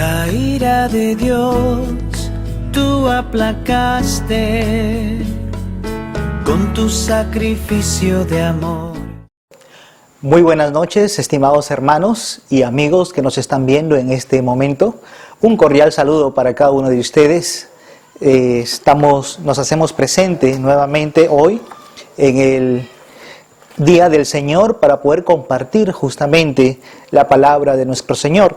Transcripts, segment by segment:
La ira de Dios tú aplacaste con tu sacrificio de amor. Muy buenas noches, estimados hermanos y amigos que nos están viendo en este momento. Un cordial saludo para cada uno de ustedes. Nos hacemos presente nuevamente hoy en el Día del Señor para poder compartir justamente la palabra de nuestro Señor.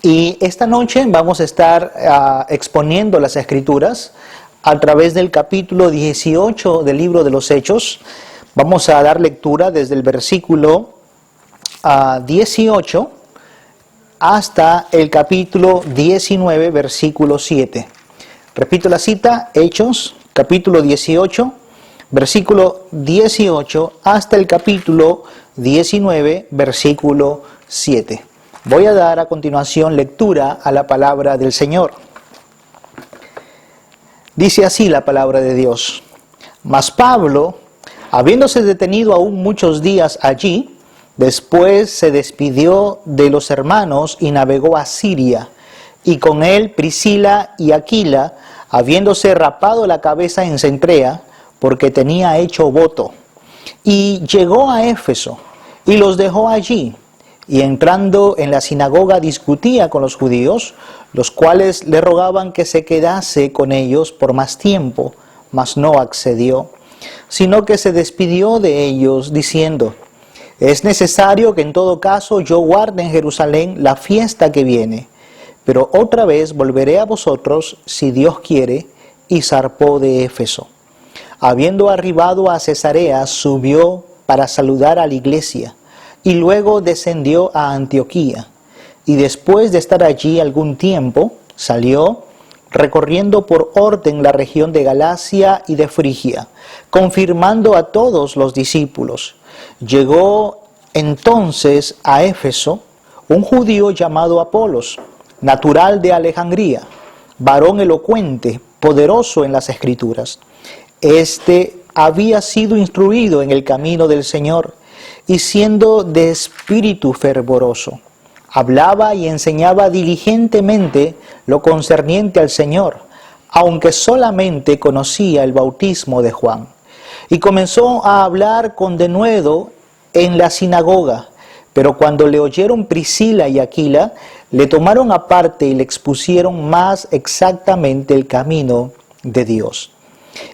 Y esta noche vamos a estar exponiendo las Escrituras a través del capítulo 18 del libro de los Hechos. Vamos a dar lectura desde el versículo 18 hasta el capítulo 19, versículo 7. Repito la cita, Hechos, capítulo 18, versículo 18 hasta el capítulo 19, versículo 7. Voy a dar a continuación lectura a la palabra del Señor. Dice así la palabra de Dios: Mas Pablo, habiéndose detenido aún muchos días allí, después se despidió de los hermanos y navegó a Siria, y con él Priscila y Aquila, habiéndose rapado la cabeza en Cencrea, porque tenía hecho voto. Y llegó a Éfeso, y los dejó allí, y entrando en la sinagoga discutía con los judíos, los cuales le rogaban que se quedase con ellos por más tiempo, mas no accedió, sino que se despidió de ellos, diciendo: Es necesario que en todo caso yo guarde en Jerusalén la fiesta que viene, pero otra vez volveré a vosotros, si Dios quiere, y zarpó de Éfeso. Habiendo arribado a Cesarea, subió para saludar a la iglesia, y luego descendió a Antioquía, y después de estar allí algún tiempo, salió, recorriendo por orden la región de Galacia y de Frigia, confirmando a todos los discípulos. Llegó entonces a Éfeso un judío llamado Apolos, natural de Alejandría, varón elocuente, poderoso en las Escrituras. Este había sido instruido en el camino del Señor, y siendo de espíritu fervoroso, hablaba y enseñaba diligentemente lo concerniente al Señor, aunque solamente conocía el bautismo de Juan. Y comenzó a hablar con denuedo en la sinagoga, pero cuando le oyeron Priscila y Aquila, le tomaron aparte y le expusieron más exactamente el camino de Dios.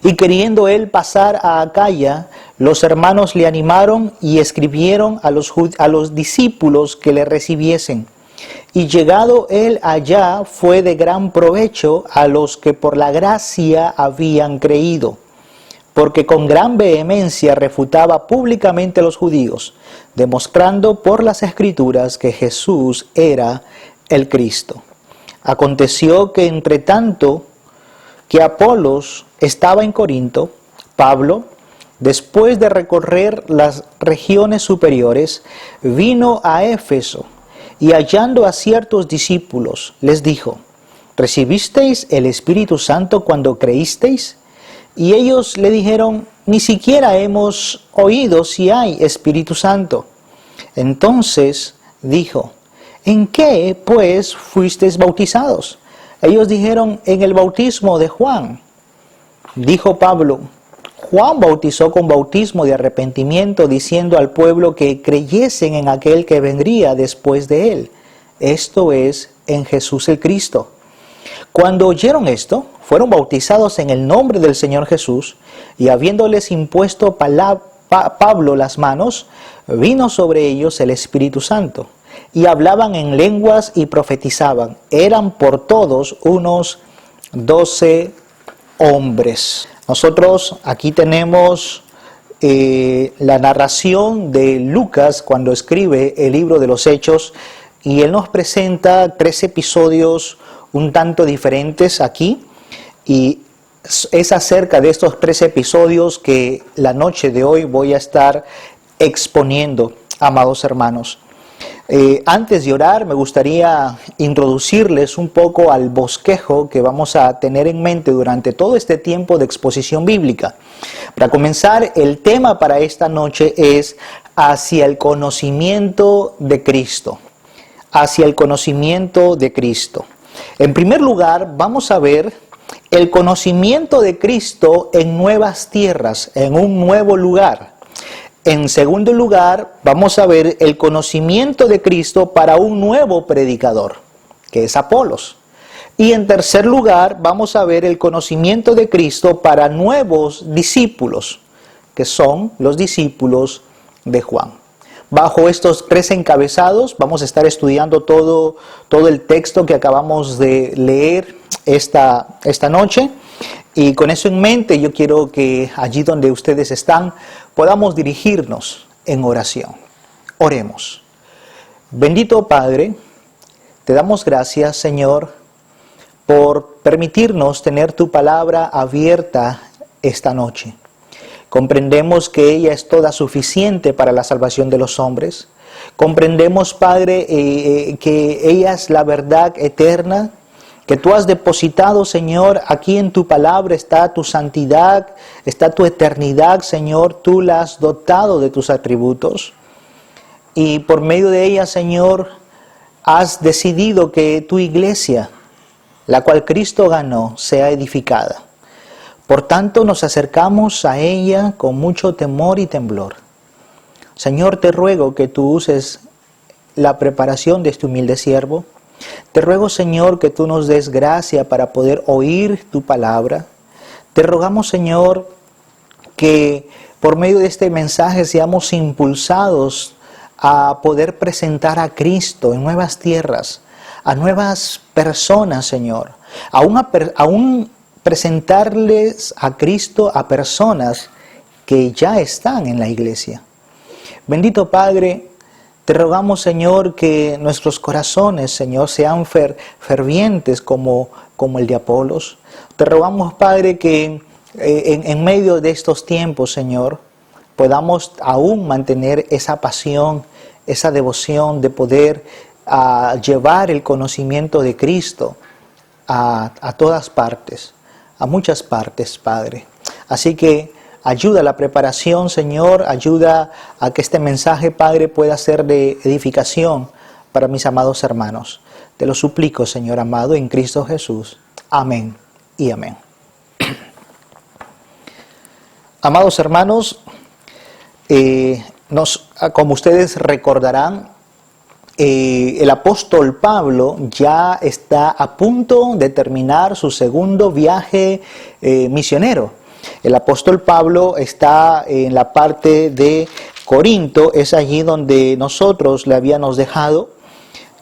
Y queriendo él pasar a Acaya, los hermanos le animaron y escribieron a los discípulos que le recibiesen. Y llegado él allá, fue de gran provecho a los que por la gracia habían creído, porque con gran vehemencia refutaba públicamente a los judíos, demostrando por las Escrituras que Jesús era el Cristo. Aconteció que entre tanto que Apolos estaba en Corinto, Pablo, después de recorrer las regiones superiores, vino a Éfeso, y hallando a ciertos discípulos, les dijo: ¿Recibisteis el Espíritu Santo cuando creísteis? Y ellos le dijeron: Ni siquiera hemos oído si hay Espíritu Santo. Entonces dijo: ¿En qué, pues, fuisteis bautizados? Ellos dijeron: En el bautismo de Juan. Dijo Pablo: Juan bautizó con bautismo de arrepentimiento, diciendo al pueblo que creyesen en aquel que vendría después de él, esto es, en Jesús el Cristo. Cuando oyeron esto, fueron bautizados en el nombre del Señor Jesús, y habiéndoles impuesto Pablo las manos, vino sobre ellos el Espíritu Santo, y hablaban en lenguas y profetizaban. Eran por todos unos 12 hombres. Nosotros aquí tenemos la narración de Lucas cuando escribe el libro de los Hechos, y él nos presenta 3 episodios un tanto diferentes aquí, y es acerca de estos 3 episodios que la noche de hoy voy a estar exponiendo, amados hermanos. Antes de orar, me gustaría introducirles un poco al bosquejo que vamos a tener en mente durante todo este tiempo de exposición bíblica. Para comenzar, el tema para esta noche es hacia el conocimiento de Cristo. Hacia el conocimiento de Cristo. En primer lugar, vamos a ver el conocimiento de Cristo en nuevas tierras, en un nuevo lugar. En segundo lugar, vamos a ver el conocimiento de Cristo para un nuevo predicador, que es Apolos. Y en tercer lugar, vamos a ver el conocimiento de Cristo para nuevos discípulos, que son los discípulos de Juan. Bajo estos tres encabezados vamos a estar estudiando todo el texto que acabamos de leer esta noche. Y con eso en mente yo quiero que allí donde ustedes están podamos dirigirnos en oración. Oremos. Bendito Padre, te damos gracias, Señor, por permitirnos tener tu palabra abierta esta noche. Comprendemos que ella es toda suficiente para la salvación de los hombres. Comprendemos, Padre, que ella es la verdad eterna, que tú has depositado, Señor, aquí en tu palabra está tu santidad, está tu eternidad, Señor, tú la has dotado de tus atributos. Y por medio de ella, Señor, has decidido que tu iglesia, la cual Cristo ganó, sea edificada. Por tanto, nos acercamos a ella con mucho temor y temblor. Señor, te ruego que tú uses la preparación de este humilde siervo. Te ruego, Señor, que tú nos des gracia para poder oír tu palabra. Te rogamos, Señor, que por medio de este mensaje seamos impulsados a poder presentar a Cristo en nuevas tierras, a nuevas personas, Señor, aún presentarles a Cristo a personas que ya están en la iglesia. Bendito Padre, te rogamos, Señor, que nuestros corazones, Señor, sean fervientes como el de Apolos. Te rogamos, Padre, que en medio de estos tiempos, Señor, podamos aún mantener esa pasión, esa devoción de poder llevar el conocimiento de Cristo a todas partes, a muchas partes, Padre. Así que ayuda a la preparación, Señor, ayuda a que este mensaje, Padre, pueda ser de edificación para mis amados hermanos. Te lo suplico, Señor amado, en Cristo Jesús. Amén y amén. Amados hermanos, como ustedes recordarán, el apóstol Pablo ya está a punto de terminar su segundo viaje misionero. El apóstol Pablo está en la parte de Corinto, es allí donde nosotros le habíamos dejado.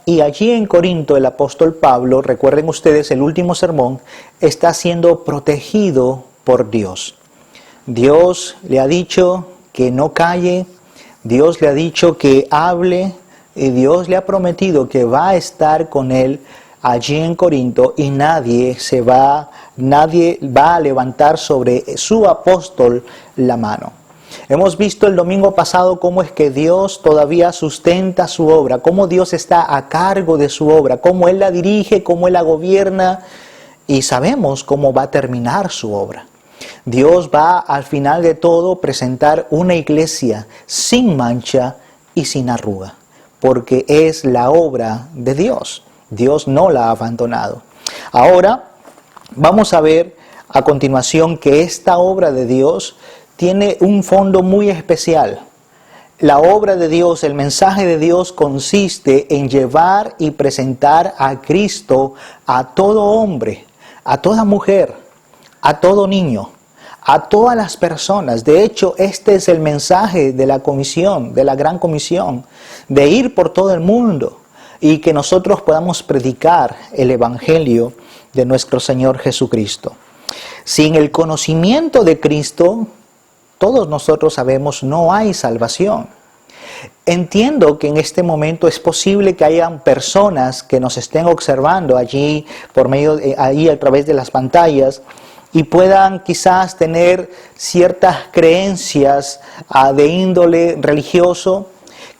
Y allí en Corinto el apóstol Pablo, recuerden ustedes el último sermón, está siendo protegido por Dios. Dios le ha dicho que no calle, Dios le ha dicho que hable, y Dios le ha prometido que va a estar con él allí en Corinto y nadie va a levantar sobre su apóstol la mano. Hemos visto el domingo pasado cómo es que Dios todavía sustenta su obra, cómo Dios está a cargo de su obra, cómo Él la dirige, cómo Él la gobierna y sabemos cómo va a terminar su obra. Dios va al final de todo presentar una iglesia sin mancha y sin arruga, porque es la obra de Dios. Dios no la ha abandonado. Ahora vamos a ver a continuación que esta obra de Dios tiene un fondo muy especial. La obra de Dios, el mensaje de Dios consiste en llevar y presentar a Cristo a todo hombre, a toda mujer, a todo niño, a todas las personas. De hecho, este es el mensaje de la comisión, de la gran comisión, de ir por todo el mundo y que nosotros podamos predicar el evangelio de nuestro Señor Jesucristo. Sin el conocimiento de Cristo, todos nosotros sabemos, no hay salvación. Entiendo que en este momento es posible que hayan personas que nos estén observando allí ahí a través de las pantallas y puedan quizás tener ciertas creencias de índole religioso,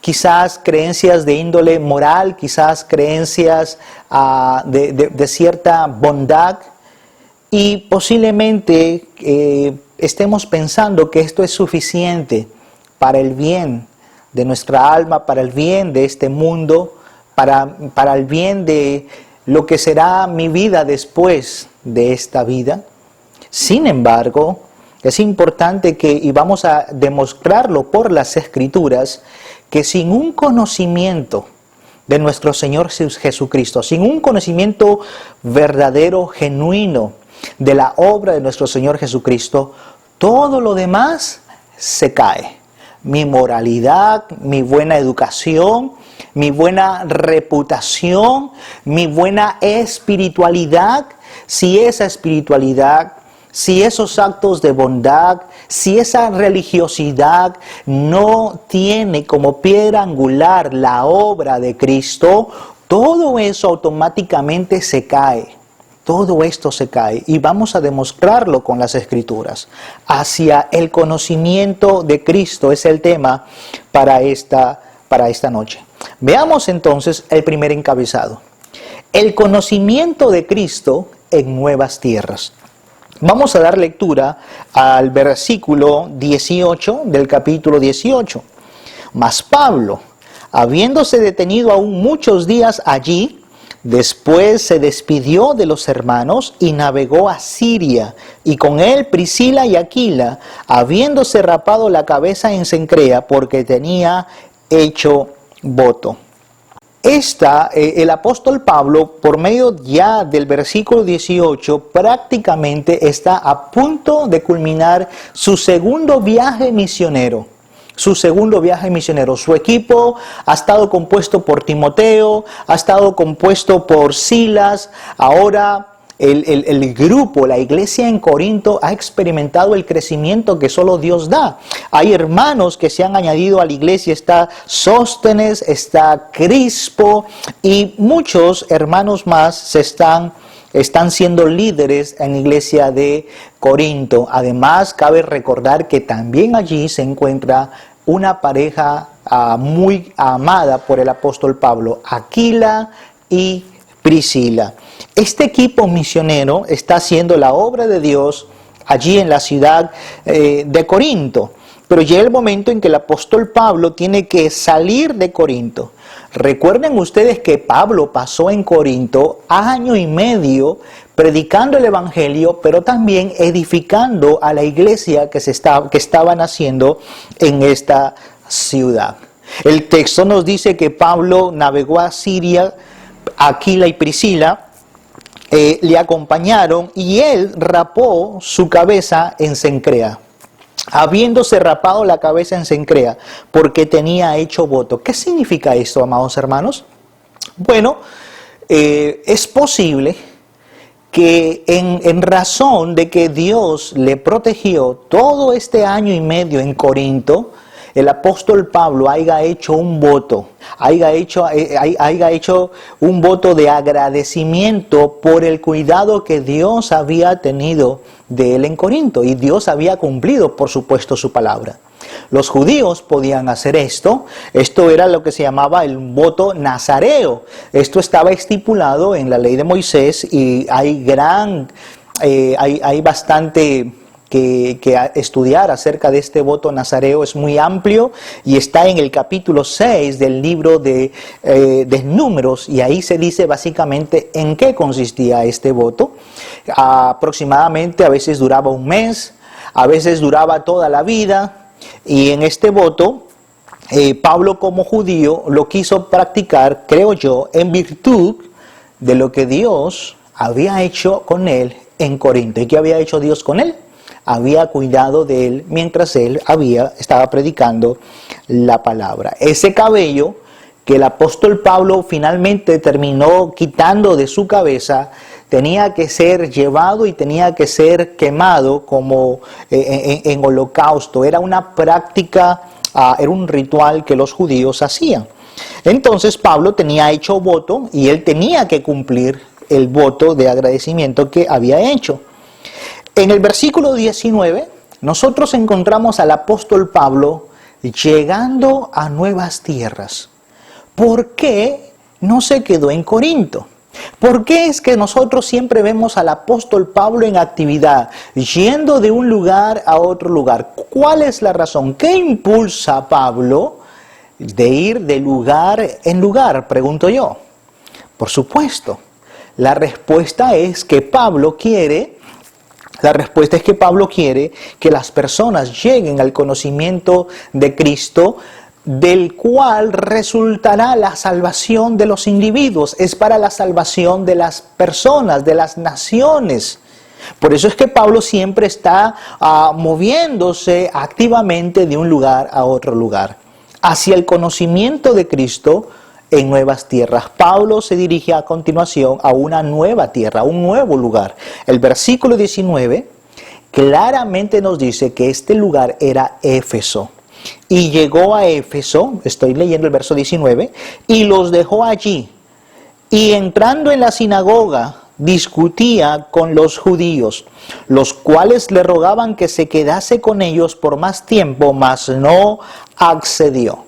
quizás creencias de índole moral, quizás creencias de cierta bondad, y posiblemente estemos pensando que esto es suficiente para el bien de nuestra alma, para el bien de este mundo, para el bien de lo que será mi vida después de esta vida. Sin embargo, es importante y vamos a demostrarlo por las Escrituras, que sin un conocimiento de nuestro Señor Jesucristo, sin un conocimiento verdadero, genuino de la obra de nuestro Señor Jesucristo, todo lo demás se cae. Mi moralidad, mi buena educación, mi buena reputación, mi buena espiritualidad, si esa espiritualidad, si esos actos de bondad, si esa religiosidad no tiene como piedra angular la obra de Cristo, todo eso automáticamente se cae. Todo esto se cae y vamos a demostrarlo con las Escrituras. Hacia el conocimiento de Cristo es el tema para esta noche. Veamos entonces el primer encabezado. El conocimiento de Cristo en nuevas tierras. Vamos a dar lectura al versículo 18 del capítulo 18. Mas Pablo, habiéndose detenido aún muchos días allí, después se despidió de los hermanos y navegó a Siria, y con él Priscila y Aquila, habiéndose rapado la cabeza en Cencrea, porque tenía hecho voto. El apóstol Pablo, por medio ya del versículo 18, prácticamente está a punto de culminar su segundo viaje misionero. Su equipo ha estado compuesto por Timoteo, ha estado compuesto por Silas. Ahora el grupo, la iglesia en Corinto ha experimentado el crecimiento que solo Dios da. Hay hermanos que se han añadido a la iglesia, está Sóstenes, está Crispo y muchos hermanos más están siendo líderes en la iglesia de Corinto. Además, cabe recordar que también allí se encuentra una pareja muy amada por el apóstol Pablo, Aquila y Priscila. Este equipo misionero está haciendo la obra de Dios allí en la ciudad de Corinto. Pero llega el momento en que el apóstol Pablo tiene que salir de Corinto. Recuerden ustedes que Pablo pasó en Corinto año y medio predicando el evangelio, pero también edificando a la iglesia que estaban haciendo en esta ciudad. El texto nos dice que Pablo navegó a Siria, Aquila y Priscila le acompañaron y él rapó su cabeza en Cencrea. Habiéndose rapado la cabeza en Cencrea, porque tenía hecho voto. ¿Qué significa esto, amados hermanos? Bueno, es posible que en razón de que Dios le protegió todo este año y medio en Corinto, el apóstol Pablo haya hecho un voto, haya hecho un voto de agradecimiento por el cuidado que Dios había tenido de él en Corinto, y Dios había cumplido, por supuesto, su palabra. Los judíos podían hacer esto era lo que se llamaba el voto nazareo. Esto estaba estipulado en la ley de Moisés y hay bastante que estudiar acerca de este voto nazareo. Es muy amplio y está en el capítulo 6 del libro de Números, y ahí se dice básicamente en qué consistía este voto. Aproximadamente a veces duraba un mes, a veces duraba toda la vida, y en este voto Pablo, como judío, lo quiso practicar, creo yo, en virtud de lo que Dios había hecho con él en Corinto. ¿Y qué había hecho Dios con él? Había cuidado de él mientras él estaba predicando la palabra. Ese cabello que el apóstol Pablo finalmente terminó quitando de su cabeza tenía que ser llevado y tenía que ser quemado como en holocausto. Era una práctica, era un ritual que los judíos hacían. Entonces Pablo tenía hecho voto y él tenía que cumplir el voto de agradecimiento que había hecho. En el versículo 19, nosotros encontramos al apóstol Pablo llegando a nuevas tierras. ¿Por qué no se quedó en Corinto? ¿Por qué es que nosotros siempre vemos al apóstol Pablo en actividad, yendo de un lugar a otro lugar? ¿Cuál es la razón? ¿Qué impulsa a Pablo de ir de lugar en lugar? Pregunto yo. Por supuesto, La respuesta es que Pablo quiere que las personas lleguen al conocimiento de Cristo, del cual resultará la salvación de los individuos. Es para la salvación de las personas, de las naciones. Por eso es que Pablo siempre está moviéndose activamente de un lugar a otro lugar, hacia el conocimiento de Cristo en nuevas tierras. Pablo se dirige a continuación a una nueva tierra, a un nuevo lugar. El versículo 19 claramente nos dice que este lugar era Éfeso. Y llegó a Éfeso, estoy leyendo el verso 19, y los dejó allí. Y entrando en la sinagoga, discutía con los judíos, los cuales le rogaban que se quedase con ellos por más tiempo, mas no accedió.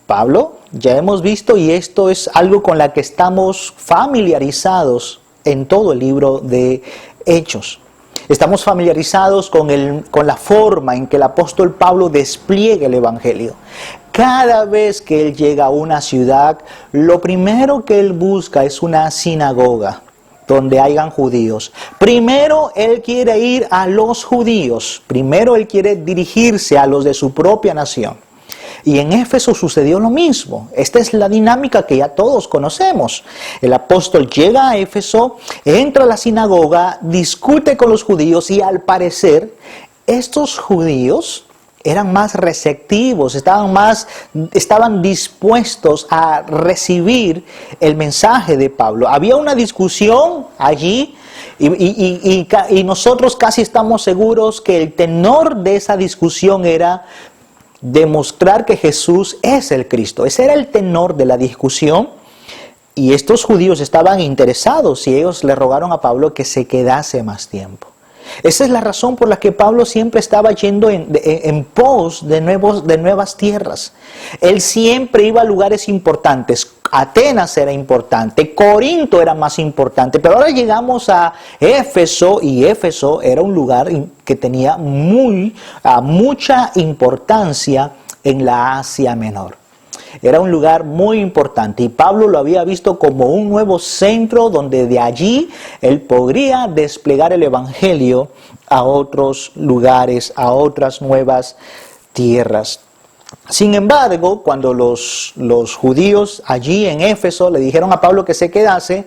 Pablo, ya hemos visto, y esto es algo con la que estamos familiarizados en todo el libro de Hechos. Estamos familiarizados con la forma en que el apóstol Pablo despliega el Evangelio. Cada vez que él llega a una ciudad, lo primero que él busca es una sinagoga donde hayan judíos. Primero él quiere ir a los judíos. Primero él quiere dirigirse a los de su propia nación. Y en Éfeso sucedió lo mismo. Esta es la dinámica que ya todos conocemos. El apóstol llega a Éfeso, entra a la sinagoga, discute con los judíos y al parecer estos judíos eran más receptivos, estaban dispuestos a recibir el mensaje de Pablo. Había una discusión allí y nosotros casi estamos seguros que el tenor de esa discusión era demostrar que Jesús es el Cristo. Ese era el tenor de la discusión. Y estos judíos estaban interesados y ellos le rogaron a Pablo que se quedase más tiempo. Esa es la razón por la que Pablo siempre estaba yendo en pos de nuevas tierras. Él siempre iba a lugares importantes. Atenas era importante, Corinto era más importante, pero ahora llegamos a Éfeso y Éfeso era un lugar que tenía mucha importancia en la Asia Menor. Era un lugar muy importante y Pablo lo había visto como un nuevo centro donde de allí él podría desplegar el Evangelio a otros lugares, a otras nuevas tierras. Sin embargo, cuando los judíos allí en Éfeso le dijeron a Pablo que se quedase,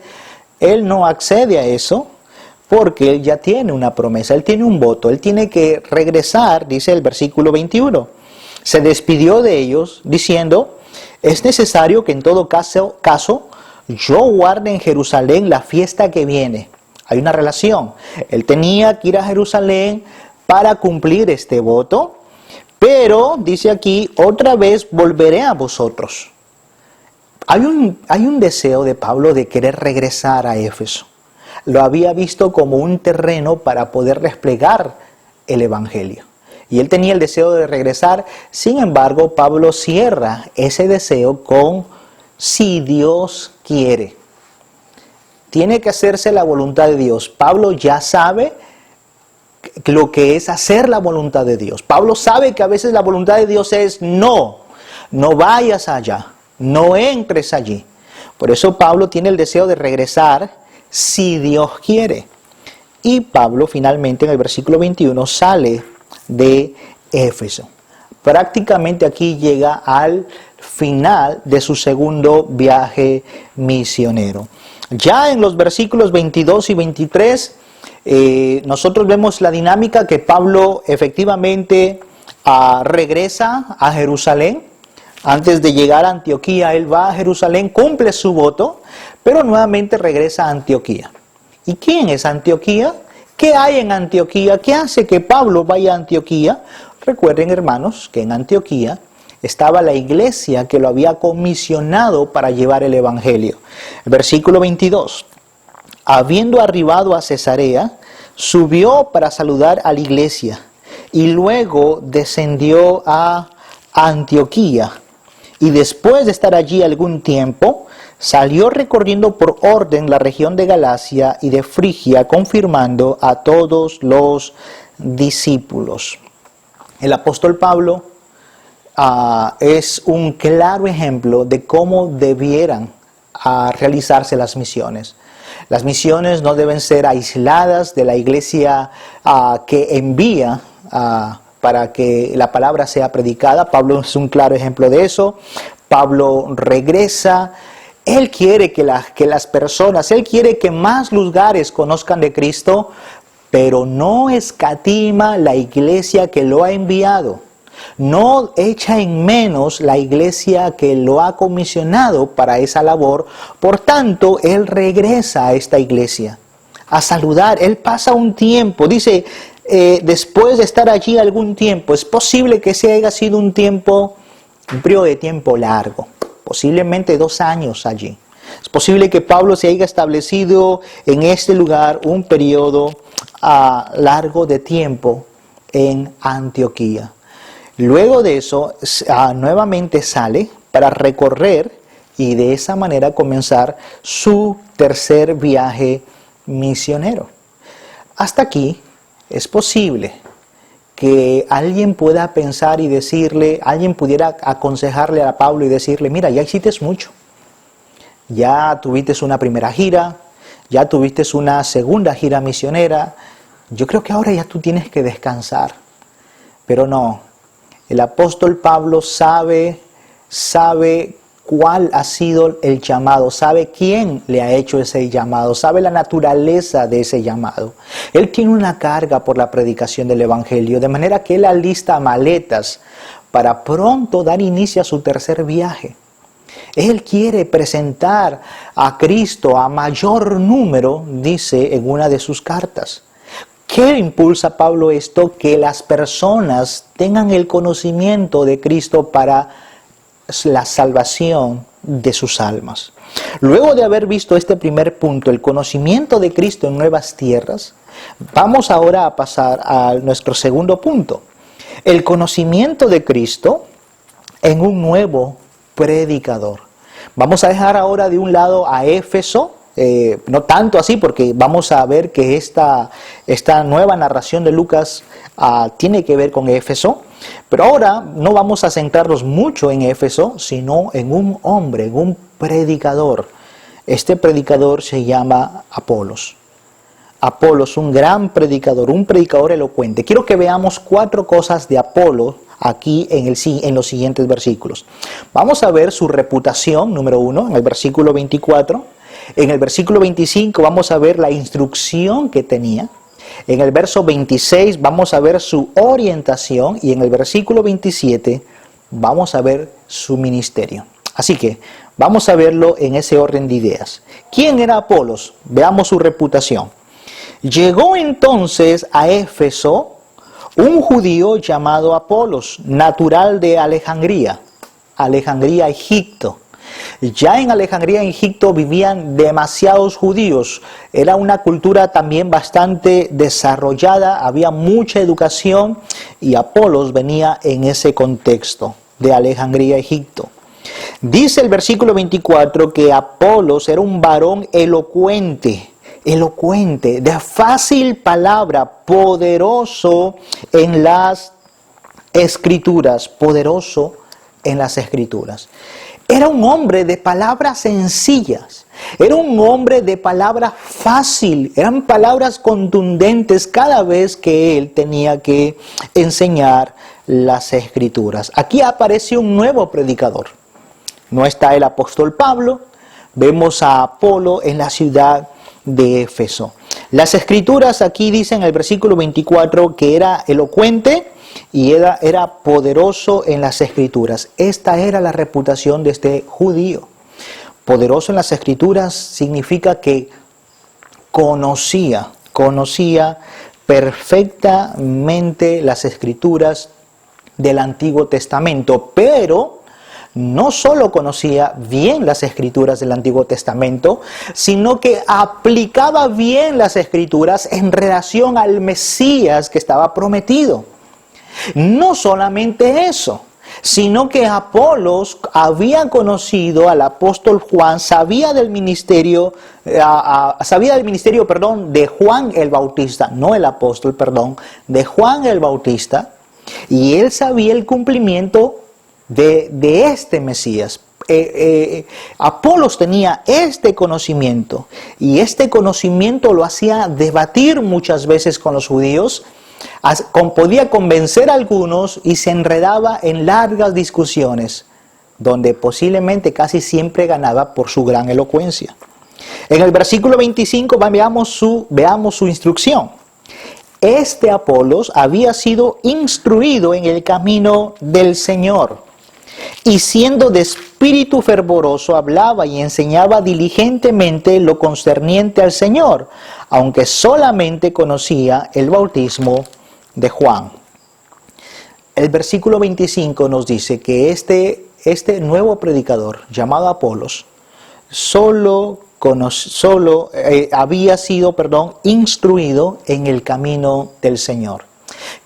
él no accede a eso porque él ya tiene una promesa, él tiene un voto, él tiene que regresar, dice el versículo 21. Se despidió de ellos diciendo: es necesario que en todo caso yo guarde en Jerusalén la fiesta que viene. Hay una relación. Él tenía que ir a Jerusalén para cumplir este voto, pero dice aquí, otra vez volveré a vosotros. Hay un deseo de Pablo de querer regresar a Éfeso. Lo había visto como un terreno para poder desplegar el Evangelio. Y él tenía el deseo de regresar. Sin embargo, Pablo cierra ese deseo con si Dios quiere. Tiene que hacerse la voluntad de Dios. Pablo ya sabe lo que es hacer la voluntad de Dios. Pablo sabe que a veces la voluntad de Dios es no vayas allá, no entres allí. Por eso Pablo tiene el deseo de regresar si Dios quiere. Y Pablo finalmente en el versículo 21 sale de Éfeso. Prácticamente aquí llega al final de su segundo viaje misionero. Ya en los versículos 22 y 23 nosotros vemos la dinámica que Pablo efectivamente regresa a Jerusalén. Antes de llegar a Antioquía, él va a Jerusalén, cumple su voto, pero nuevamente regresa a Antioquía. ¿Y quién es Antioquía? ¿Qué hay en Antioquía? ¿Qué hace que Pablo vaya a Antioquía? Recuerden, hermanos, que en Antioquía estaba la iglesia que lo había comisionado para llevar el Evangelio. Versículo 22. Habiendo arribado a Cesarea, subió para saludar a la iglesia y luego descendió a Antioquía. Y después de estar allí algún tiempo, salió recorriendo por orden la región de Galacia y de Frigia, confirmando a todos los discípulos. El apóstol Pablo es un claro ejemplo de cómo debieran a realizarse las misiones. Las misiones no deben ser aisladas de la iglesia que envía para que la palabra sea predicada. Pablo es un claro ejemplo de eso. Pablo regresa. Él quiere que las personas, Él quiere que más lugares conozcan de Cristo, pero no escatima la iglesia que lo ha enviado. No echa en menos la iglesia que lo ha comisionado para esa labor. Por tanto, Él regresa a esta iglesia a saludar. Él pasa un tiempo, dice, después de estar allí algún tiempo. Es posible que ese haya sido un periodo de tiempo largo, posiblemente 2 años allí. Es posible que Pablo se haya establecido en este lugar un periodo largo de tiempo en Antioquía. Luego de eso, nuevamente sale para recorrer y de esa manera comenzar su tercer viaje misionero. Hasta aquí es posible que alguien pueda pensar y decirle, alguien pudiera aconsejarle a Pablo y decirle, mira, ya hiciste mucho. Ya tuviste una primera gira, ya tuviste una segunda gira misionera. Yo creo que ahora ya tú tienes que descansar. Pero no. El apóstol Pablo sabe cuál ha sido el llamado, sabe quién le ha hecho ese llamado, sabe la naturaleza de ese llamado. Él tiene una carga por la predicación del Evangelio, de manera que él alista maletas para pronto dar inicio a su tercer viaje. Él quiere presentar a Cristo a mayor número, dice en una de sus cartas. ¿Qué impulsa Pablo esto? Que las personas tengan el conocimiento de Cristo para la salvación de sus almas. Luego de haber visto este primer punto, el conocimiento de Cristo en nuevas tierras, vamos ahora a pasar a nuestro segundo punto. El conocimiento de Cristo en un nuevo predicador. Vamos a dejar ahora de un lado a Éfeso. No tanto así, porque vamos a ver que esta nueva narración de Lucas tiene que ver con Éfeso, pero ahora no vamos a centrarnos mucho en Éfeso, sino en un hombre, en un predicador. Este predicador se llama Apolos. Apolos, un gran predicador, un predicador elocuente. Quiero que veamos 4 cosas de Apolos aquí en los siguientes versículos. Vamos a ver su reputación, número 1, en el versículo 24. En el versículo 25 vamos a ver la instrucción que tenía. En el verso 26 vamos a ver su orientación. Y en el versículo 27 vamos a ver su ministerio. Así que vamos a verlo en ese orden de ideas. ¿Quién era Apolos? Veamos su reputación. Llegó entonces a Éfeso un judío llamado Apolos, natural de Alejandría, Egipto. Ya en Alejandría, en Egipto, vivían demasiados judíos. Era una cultura también bastante desarrollada, había mucha educación y Apolos venía en ese contexto de Alejandría, Egipto. Dice el versículo 24 que Apolos era un varón elocuente, de fácil palabra, poderoso en las Escrituras, Era un hombre de palabras sencillas, era un hombre de palabra fácil, eran palabras contundentes cada vez que él tenía que enseñar las Escrituras. Aquí aparece un nuevo predicador. No está el apóstol Pablo, vemos a Apolo en la ciudad de Éfeso. Las Escrituras aquí dicen en el versículo 24 que era elocuente y era poderoso en las Escrituras. Esta era la reputación de este judío. Poderoso en las Escrituras significa que conocía perfectamente las Escrituras del Antiguo Testamento, pero no solo conocía bien las Escrituras del Antiguo Testamento, sino que aplicaba bien las Escrituras en relación al Mesías que estaba prometido. No solamente eso, sino que Apolos había conocido al apóstol Juan, sabía del ministerio de Juan el Bautista, no el apóstol, de Juan el Bautista, y él sabía el cumplimiento de este Mesías. Apolos tenía este conocimiento, y este conocimiento lo hacía debatir muchas veces con los judíos, podía convencer a algunos y se enredaba en largas discusiones, donde posiblemente casi siempre ganaba por su gran elocuencia. En el versículo 25 veamos su instrucción. Este Apolos había sido instruido en el camino del Señor, y siendo de espíritu fervoroso hablaba y enseñaba diligentemente lo concerniente al Señor, aunque solamente conocía el bautismo de Juan. El versículo 25 nos dice que este nuevo predicador llamado Apolos había sido instruido en el camino del Señor.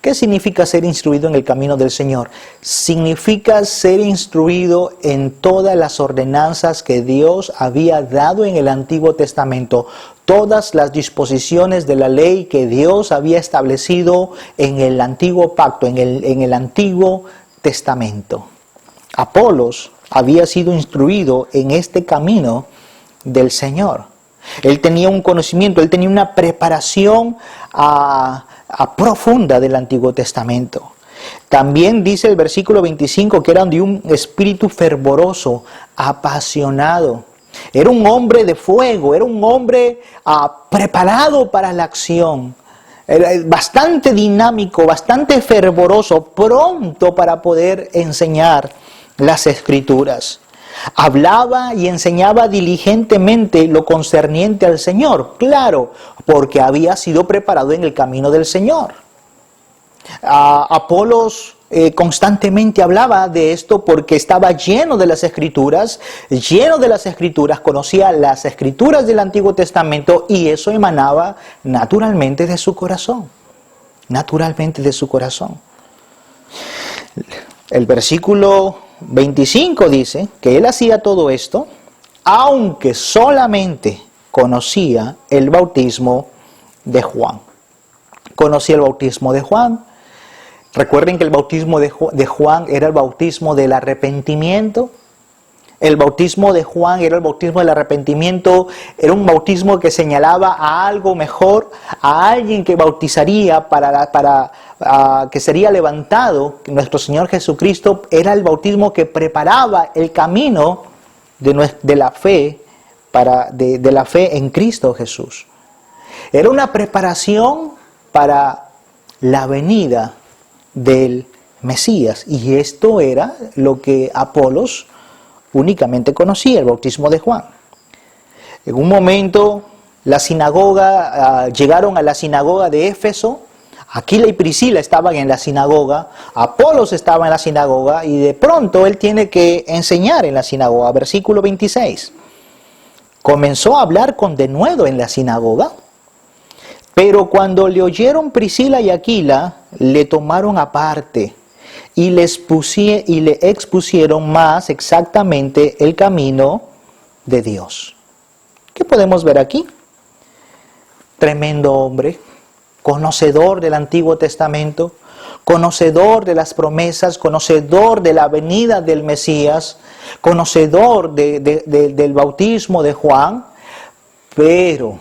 ¿Qué significa ser instruido en el camino del Señor? Significa ser instruido en todas las ordenanzas que Dios había dado en el Antiguo Testamento, todas las disposiciones de la ley que Dios había establecido en el Antiguo Pacto, en el Antiguo Testamento. Apolos había sido instruido en este camino del Señor. Él tenía un conocimiento, él tenía una preparación profunda del Antiguo Testamento. También dice el versículo 25 que era de un espíritu fervoroso, apasionado. Era un hombre de fuego, era un hombre preparado para la acción. Era bastante dinámico, bastante fervoroso, pronto para poder enseñar las Escrituras. Hablaba y enseñaba diligentemente lo concerniente al Señor, claro, porque había sido preparado en el camino del Señor. Apolos constantemente hablaba de esto porque estaba lleno de las Escrituras, conocía las Escrituras del Antiguo Testamento, y eso emanaba naturalmente de su corazón, El versículo 25 dice que él hacía todo esto, aunque solamente conocía el bautismo de Juan. Conocía el bautismo de Juan. Recuerden que el bautismo de Juan era el bautismo del arrepentimiento. El bautismo de Juan era el bautismo del arrepentimiento, era un bautismo que señalaba a algo mejor, a alguien que bautizaría que sería levantado, nuestro Señor Jesucristo. Era el bautismo que preparaba el camino de la fe, de la fe en Cristo Jesús. Era una preparación para la venida del Mesías, y esto era lo que Apolos únicamente conocía, el bautismo de Juan. En un momento llegaron a la sinagoga de Éfeso. Aquila y Priscila estaban en la sinagoga, Apolos estaba en la sinagoga, y de pronto él tiene que enseñar en la sinagoga. Versículo 26. Comenzó a hablar con denuedo en la sinagoga, pero cuando le oyeron Priscila y Aquila, le tomaron aparte y le expusieron más exactamente el camino de Dios. ¿Qué podemos ver aquí? Tremendo hombre, conocedor del Antiguo Testamento, conocedor de las promesas, conocedor de la venida del Mesías, conocedor del bautismo de Juan, pero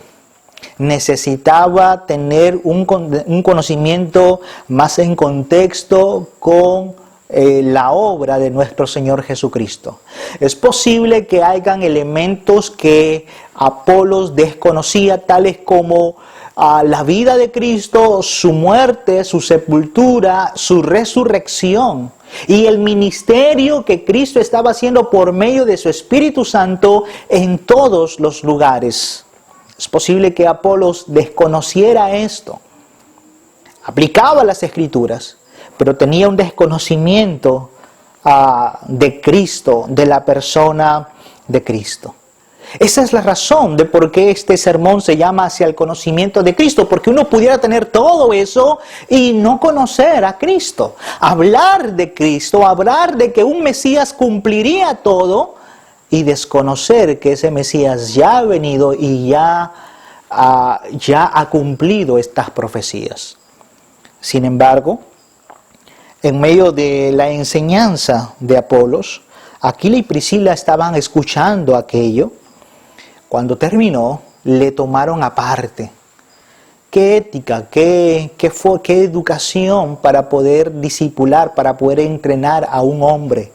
necesitaba tener un conocimiento más en contexto con la obra de nuestro Señor Jesucristo. Es posible que hayan elementos que Apolos desconocía, tales como la vida de Cristo, su muerte, su sepultura, su resurrección y el ministerio que Cristo estaba haciendo por medio de su Espíritu Santo en todos los lugares. Es posible que Apolos desconociera esto. Aplicaba las Escrituras, pero tenía un desconocimiento de Cristo, de la persona de Cristo. Esa es la razón de por qué este sermón se llama Hacia el conocimiento de Cristo, porque uno pudiera tener todo eso y no conocer a Cristo. Hablar de Cristo, hablar de que un Mesías cumpliría todo, y desconocer que ese Mesías ya ha venido y ya ha cumplido estas profecías. Sin embargo, en medio de la enseñanza de Apolos, Aquila y Priscila estaban escuchando aquello. Cuando terminó, le tomaron aparte. ¿Qué ética, qué educación para poder discipular, para poder entrenar a un hombre?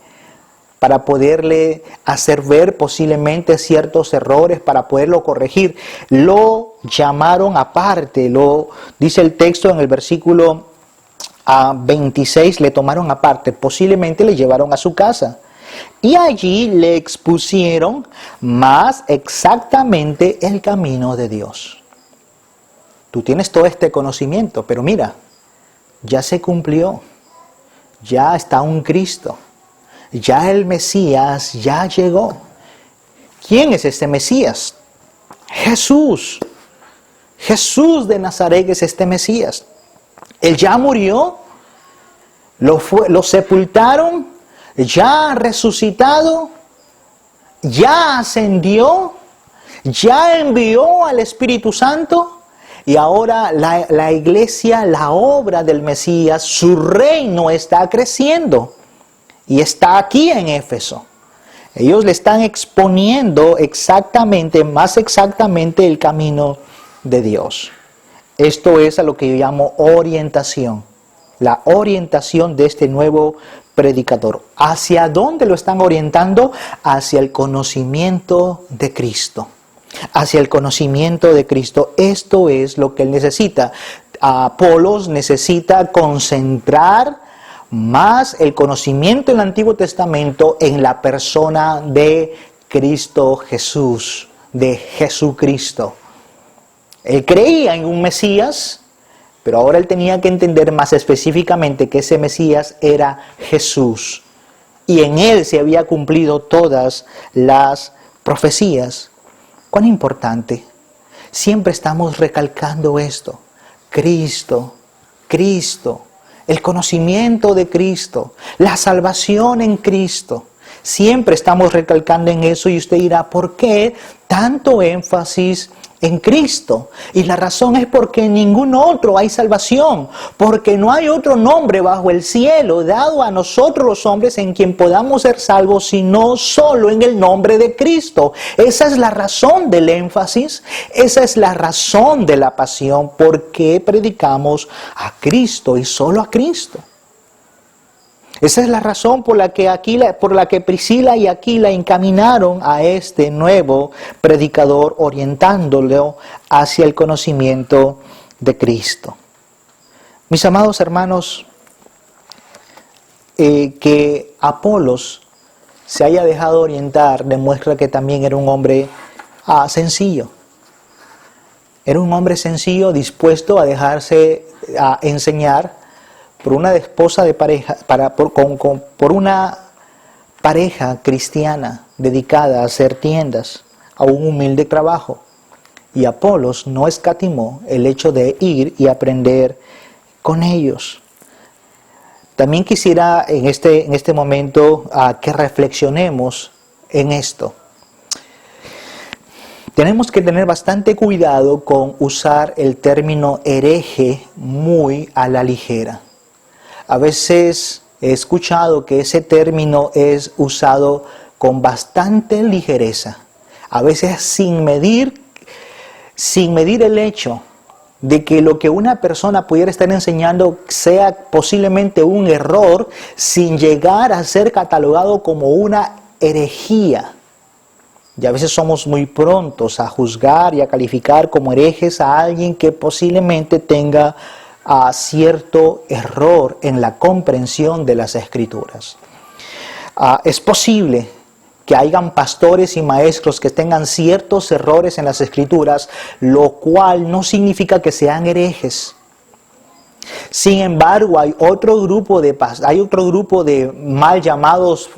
Para poderle hacer ver posiblemente ciertos errores, para poderlo corregir. Lo llamaron aparte, dice el texto en el versículo 26, le tomaron aparte, posiblemente le llevaron a su casa. Y allí le expusieron más exactamente el camino de Dios. Tú tienes todo este conocimiento, pero mira, ya se cumplió, ya está un Cristo. Ya el Mesías ya llegó. ¿Quién es este Mesías? Jesús. Jesús de Nazaret es este Mesías. Él ya murió, lo sepultaron, ya ha resucitado, ya ascendió, ya envió al Espíritu Santo. Y ahora la iglesia, la obra del Mesías, su reino está creciendo. Y está aquí en Éfeso. Ellos le están exponiendo más exactamente el camino de Dios. Esto es a lo que yo llamo orientación. La orientación de este nuevo predicador. ¿Hacia dónde lo están orientando? Hacia el conocimiento de Cristo. Hacia el conocimiento de Cristo. Esto es lo que él necesita. Apolos necesita concentrar más el conocimiento del Antiguo Testamento en la persona de Cristo Jesús, de Jesucristo. Él creía en un Mesías, pero ahora él tenía que entender más específicamente que ese Mesías era Jesús. Y en él se había cumplido todas las profecías. ¿Cuán importante? Siempre estamos recalcando esto. Cristo, Cristo. El conocimiento de Cristo, la salvación en Cristo. Siempre estamos recalcando en eso y usted dirá, ¿por qué tanto énfasis en Cristo? Y la razón es porque en ningún otro hay salvación, porque no hay otro nombre bajo el cielo dado a nosotros los hombres en quien podamos ser salvos, sino solo en el nombre de Cristo. Esa es la razón del énfasis, esa es la razón de la pasión, porque predicamos a Cristo y solo a Cristo. Esa es la razón por la que Priscila y Aquila encaminaron a este nuevo predicador, orientándolo hacia el conocimiento de Cristo. Mis amados hermanos, que Apolos se haya dejado orientar demuestra que también era un hombre sencillo. Era un hombre sencillo, dispuesto a dejarse enseñar por una esposa de pareja, por una pareja cristiana dedicada a hacer tiendas, a un humilde trabajo. Y Apolos no escatimó el hecho de ir y aprender con ellos. También quisiera en este momento que reflexionemos en esto. Tenemos que tener bastante cuidado con usar el término hereje muy a la ligera. A veces he escuchado que ese término es usado con bastante ligereza. A veces sin medir el hecho de que lo que una persona pudiera estar enseñando sea posiblemente un error, sin llegar a ser catalogado como una herejía. Y a veces somos muy prontos a juzgar y a calificar como herejes a alguien que posiblemente tenga cierto error en la comprensión de las Escrituras. Es posible que hayan pastores y maestros que tengan ciertos errores en las Escrituras, lo cual no significa que sean herejes. Sin embargo, hay otro grupo de mal llamados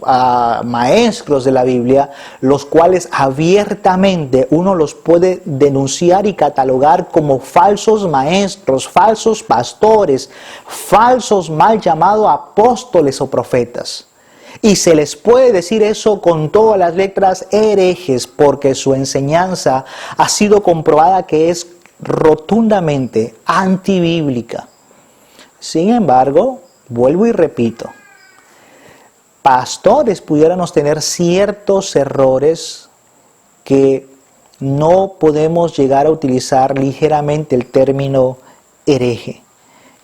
maestros de la Biblia, los cuales abiertamente uno los puede denunciar y catalogar como falsos maestros, falsos pastores, falsos mal llamados apóstoles o profetas. Y se les puede decir eso con todas las letras, herejes, porque su enseñanza ha sido comprobada que es rotundamente antibíblica. Sin embargo, vuelvo y repito, pastores pudiéramos tener ciertos errores que no podemos llegar a utilizar ligeramente el término hereje.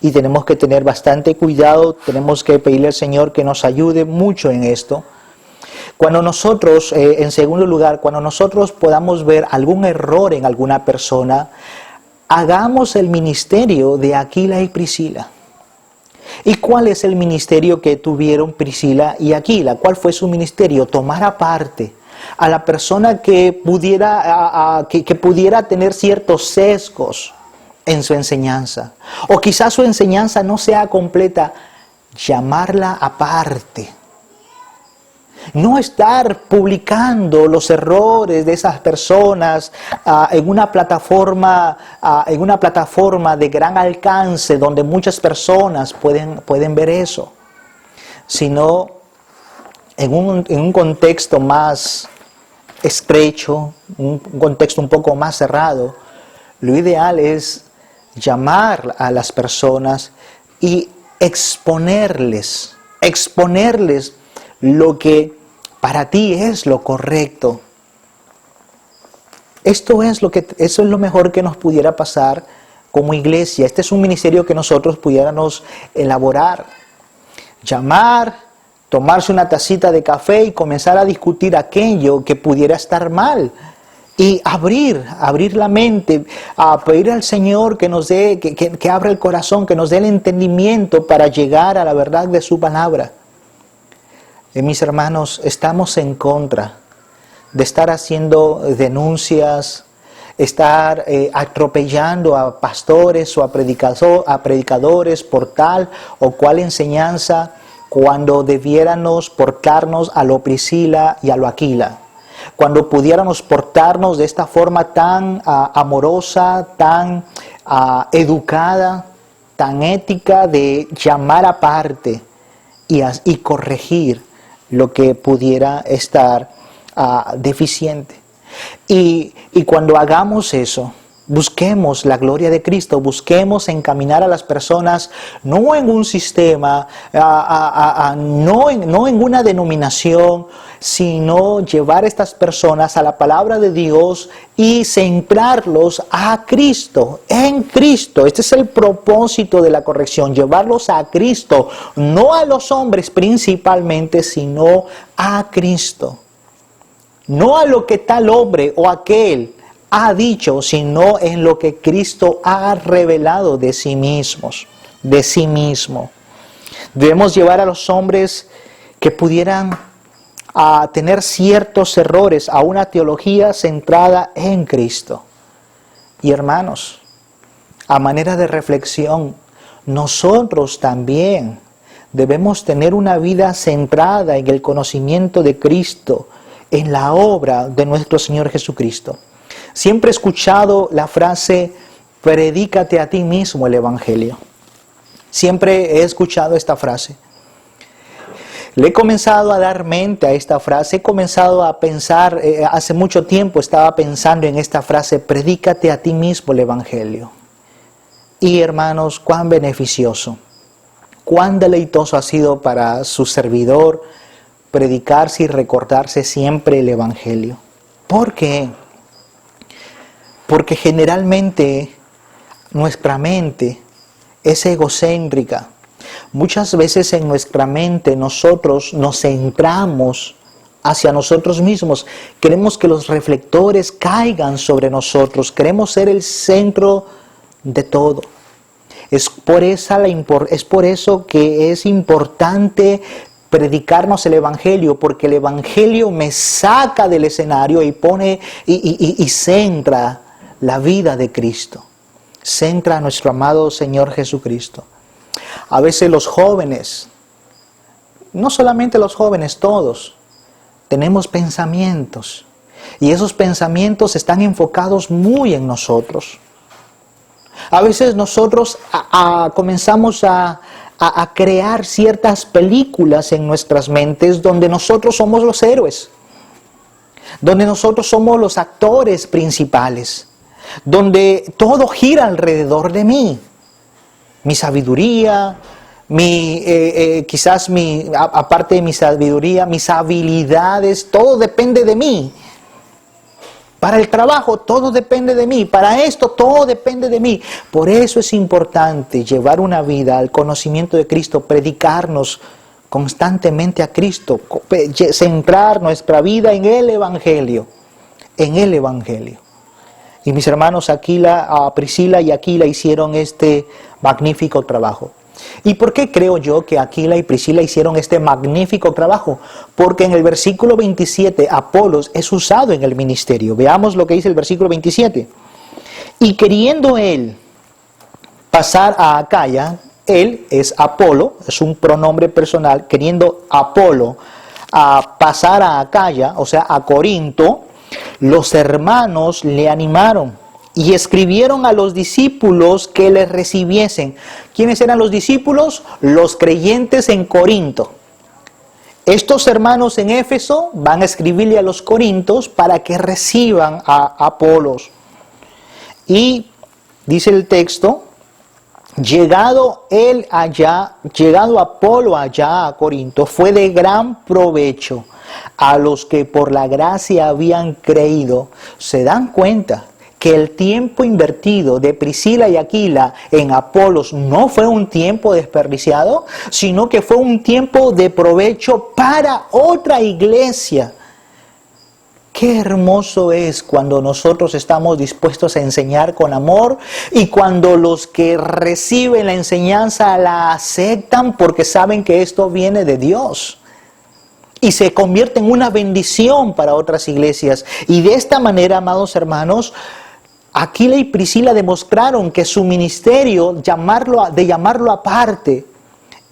Y tenemos que tener bastante cuidado, tenemos que pedirle al Señor que nos ayude mucho en esto. Cuando nosotros, en segundo lugar, cuando nosotros podamos ver algún error en alguna persona, hagamos el ministerio de Aquila y Priscila. ¿Y cuál es el ministerio que tuvieron Priscila y Aquila? ¿Cuál fue su ministerio? Tomar aparte a la persona que pudiera tener ciertos sesgos en su enseñanza. O quizás su enseñanza no sea completa, llamarla aparte. No estar publicando los errores de esas personas en una plataforma de gran alcance donde muchas personas pueden ver eso, sino en un contexto más estrecho, un contexto un poco más cerrado. Lo ideal es llamar a las personas y exponerles lo que para ti es lo correcto. Eso es lo mejor que nos pudiera pasar como iglesia. Este es un ministerio que nosotros pudiéramos elaborar. Llamar, tomarse una tacita de café y comenzar a discutir aquello que pudiera estar mal. Y abrir la mente, a pedir al Señor que nos dé, que abra el corazón, que nos dé el entendimiento para llegar a la verdad de su palabra. Mis hermanos, estamos en contra de estar haciendo denuncias, estar atropellando a pastores o a predicadores por tal o cual enseñanza, cuando debiéramos portarnos a lo Priscila y a lo Aquila. Cuando pudiéramos portarnos de esta forma tan amorosa, tan educada, tan ética, de llamar aparte y corregir lo que pudiera estar deficiente. Y cuando hagamos eso, busquemos la gloria de Cristo, busquemos encaminar a las personas no en un sistema, no en una denominación, sino llevar a estas personas a la palabra de Dios y centrarlos a Cristo, en Cristo. Este es el propósito de la corrección, llevarlos a Cristo, no a los hombres principalmente, sino a Cristo. No a lo que tal hombre o aquel ha dicho, sino en lo que Cristo ha revelado de sí mismo. Debemos llevar a los hombres que pudieran tener ciertos errores a una teología centrada en Cristo. Y hermanos, a manera de reflexión, nosotros también debemos tener una vida centrada en el conocimiento de Cristo, en la obra de nuestro Señor Jesucristo. Siempre he escuchado la frase, predícate a ti mismo el Evangelio. Siempre he escuchado esta frase. Le he comenzado a dar mente a esta frase, he comenzado a pensar, hace mucho tiempo estaba pensando en esta frase, predícate a ti mismo el Evangelio. Y hermanos, cuán beneficioso, cuán deleitoso ha sido para su servidor predicarse y recordarse siempre el Evangelio. ¿Por qué? Porque generalmente nuestra mente es egocéntrica. Muchas veces en nuestra mente nosotros nos centramos hacia nosotros mismos. Queremos que los reflectores caigan sobre nosotros. Queremos ser el centro de todo. Es por eso que es importante predicarnos el Evangelio, porque el Evangelio me saca del escenario y pone y centra la vida de Cristo. Centra a nuestro amado Señor Jesucristo. A veces los jóvenes, no solamente los jóvenes, todos, tenemos pensamientos. Y esos pensamientos están enfocados muy en nosotros. A veces nosotros comenzamos a crear ciertas películas en nuestras mentes donde nosotros somos los héroes, donde nosotros somos los actores principales, donde todo gira alrededor de mí. Mi sabiduría, aparte de mi sabiduría, mis habilidades, todo depende de mí. Para el trabajo, todo depende de mí. Para esto, todo depende de mí. Por eso es importante llevar una vida al conocimiento de Cristo, predicarnos constantemente a Cristo, centrar nuestra vida en el Evangelio. En el Evangelio. Y mis hermanos Priscila y Aquila hicieron este magnífico trabajo. ¿Y por qué creo yo que Aquila y Priscila hicieron este magnífico trabajo? Porque en el versículo 27 Apolos es usado en el ministerio. Veamos lo que dice el versículo 27. Y queriendo él pasar a Acaya, él es Apolo, es un pronombre personal, queriendo Apolo a pasar a Acaya, o sea, a Corinto, los hermanos le animaron y escribieron a los discípulos que les recibiesen. ¿Quiénes eran los discípulos? Los creyentes en Corinto. Estos hermanos en Éfeso van a escribirle a los corintos para que reciban a Apolos. Y dice el texto, llegado Apolo allá a Corinto, fue de gran provecho a los que por la gracia habían creído. ¿Se dan cuenta que el tiempo invertido de Priscila y Aquila en Apolos no fue un tiempo desperdiciado, sino que fue un tiempo de provecho para otra iglesia? Qué hermoso es cuando nosotros estamos dispuestos a enseñar con amor y cuando los que reciben la enseñanza la aceptan porque saben que esto viene de Dios. Y se convierte en una bendición para otras iglesias. Y de esta manera, amados hermanos, Aquila y Priscila demostraron que su ministerio, de llamarlo aparte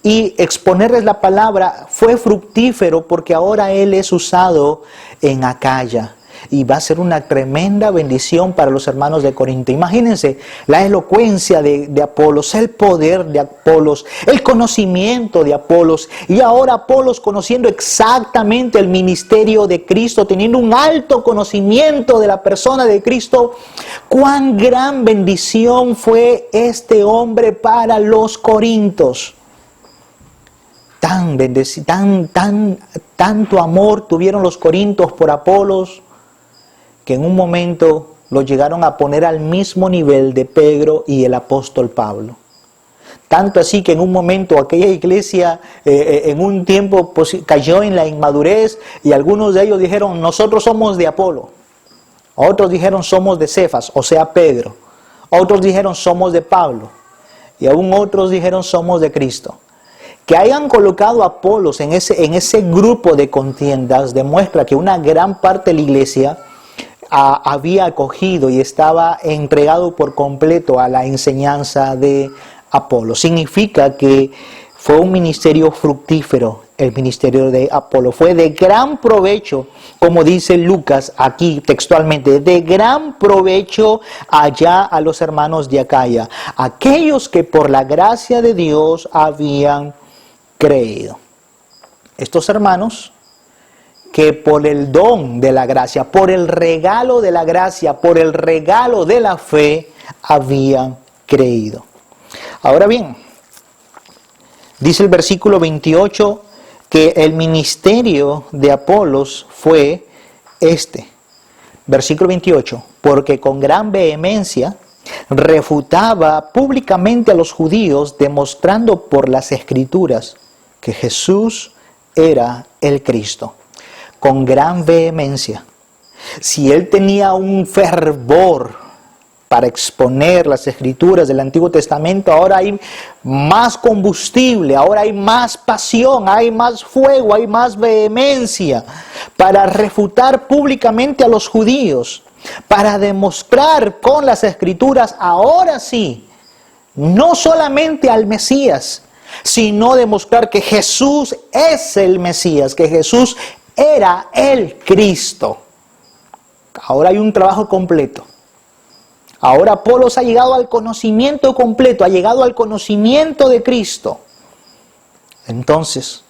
y exponerles la palabra, fue fructífero porque ahora él es usado en Acaya. Y va a ser una tremenda bendición para los hermanos de Corinto. Imagínense la elocuencia de Apolos, el poder de Apolos, el conocimiento de Apolos. Y ahora Apolos conociendo exactamente el ministerio de Cristo, teniendo un alto conocimiento de la persona de Cristo. ¡Cuán gran bendición fue este hombre para los corintios! Tanto amor tuvieron los corintios por Apolos, que en un momento lo llegaron a poner al mismo nivel de Pedro y el apóstol Pablo. Tanto así que en un momento aquella iglesia en un tiempo cayó en la inmadurez y algunos de ellos dijeron, nosotros somos de Apolo. Otros dijeron, somos de Cefas, o sea Pedro. Otros dijeron, somos de Pablo. Y aún otros dijeron, somos de Cristo. Que hayan colocado a Apolos en ese grupo de contiendas demuestra que una gran parte de la iglesia había acogido y estaba entregado por completo a la enseñanza de Apolo. Significa que fue un ministerio fructífero, el ministerio de Apolo. Fue de gran provecho, como dice Lucas aquí textualmente, de gran provecho allá a los hermanos de Acaya, aquellos que por la gracia de Dios habían creído. Estos hermanos que por el don de la gracia, por el regalo de la gracia, por el regalo de la fe, habían creído. Ahora bien, dice el versículo 28 que el ministerio de Apolos fue este. Versículo 28, porque con gran vehemencia refutaba públicamente a los judíos, demostrando por las Escrituras que Jesús era el Cristo. Con gran vehemencia. Si él tenía un fervor para exponer las Escrituras del Antiguo Testamento, ahora hay más combustible, ahora hay más pasión, hay más fuego, hay más vehemencia para refutar públicamente a los judíos, para demostrar con las Escrituras, ahora sí, no solamente al Mesías, sino demostrar que Jesús es el Mesías, que Jesús era el Cristo. Ahora hay un trabajo completo. Ahora Apolos ha llegado al conocimiento completo, ha llegado al conocimiento de Cristo. Entonces,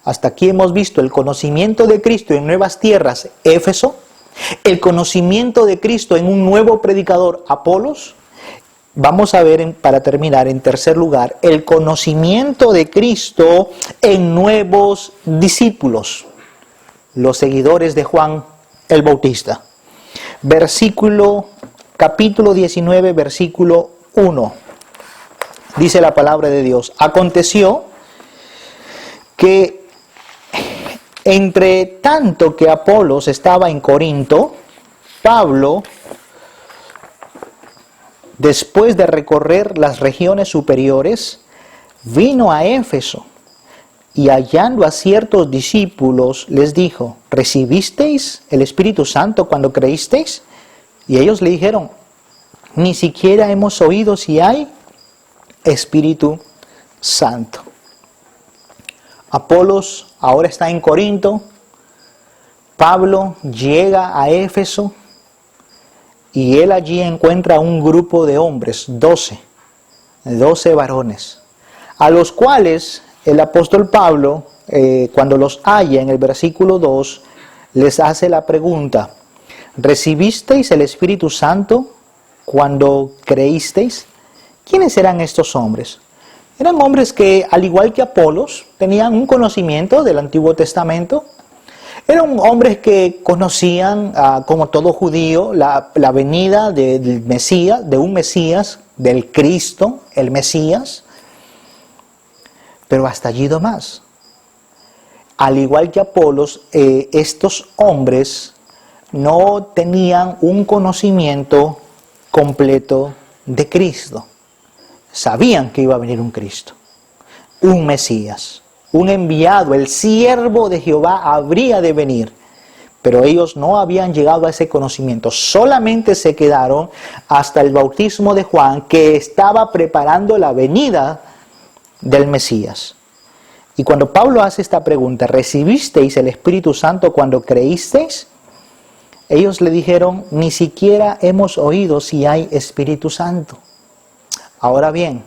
hasta aquí hemos visto el conocimiento de Cristo en nuevas tierras, Éfeso, el conocimiento de Cristo en un nuevo predicador, Apolos, vamos a ver, para terminar, en tercer lugar, el conocimiento de Cristo en nuevos discípulos, los seguidores de Juan el Bautista. Capítulo 19, versículo 1. Dice la palabra de Dios: aconteció que entre tanto que Apolos estaba en Corinto, Pablo, después de recorrer las regiones superiores, vino a Éfeso y hallando a ciertos discípulos les dijo: ¿recibisteis el Espíritu Santo cuando creísteis? Y ellos le dijeron: ni siquiera hemos oído si hay Espíritu Santo. Apolos ahora está en Corinto, Pablo llega a Éfeso y él allí encuentra un grupo de hombres, 12 varones, a los cuales el apóstol Pablo, cuando los halla en el versículo 2, les hace la pregunta: ¿recibisteis el Espíritu Santo cuando creísteis? ¿Quiénes eran estos hombres? Eran hombres que, al igual que Apolos, tenían un conocimiento del Antiguo Testamento. Eran hombres que conocían, como todo judío, la venida del Mesías, de un Mesías, del Cristo, el Mesías. Pero hasta allí no más. Al igual que Apolos, estos hombres no tenían un conocimiento completo de Cristo. Sabían que iba a venir un Cristo, un Mesías, un enviado, el siervo de Jehová habría de venir. Pero ellos no habían llegado a ese conocimiento, solamente se quedaron hasta el bautismo de Juan, que estaba preparando la venida del Mesías. Y cuando Pablo hace esta pregunta: ¿recibisteis el Espíritu Santo cuando creísteis? Ellos le dijeron: ni siquiera hemos oído si hay Espíritu Santo. Ahora bien,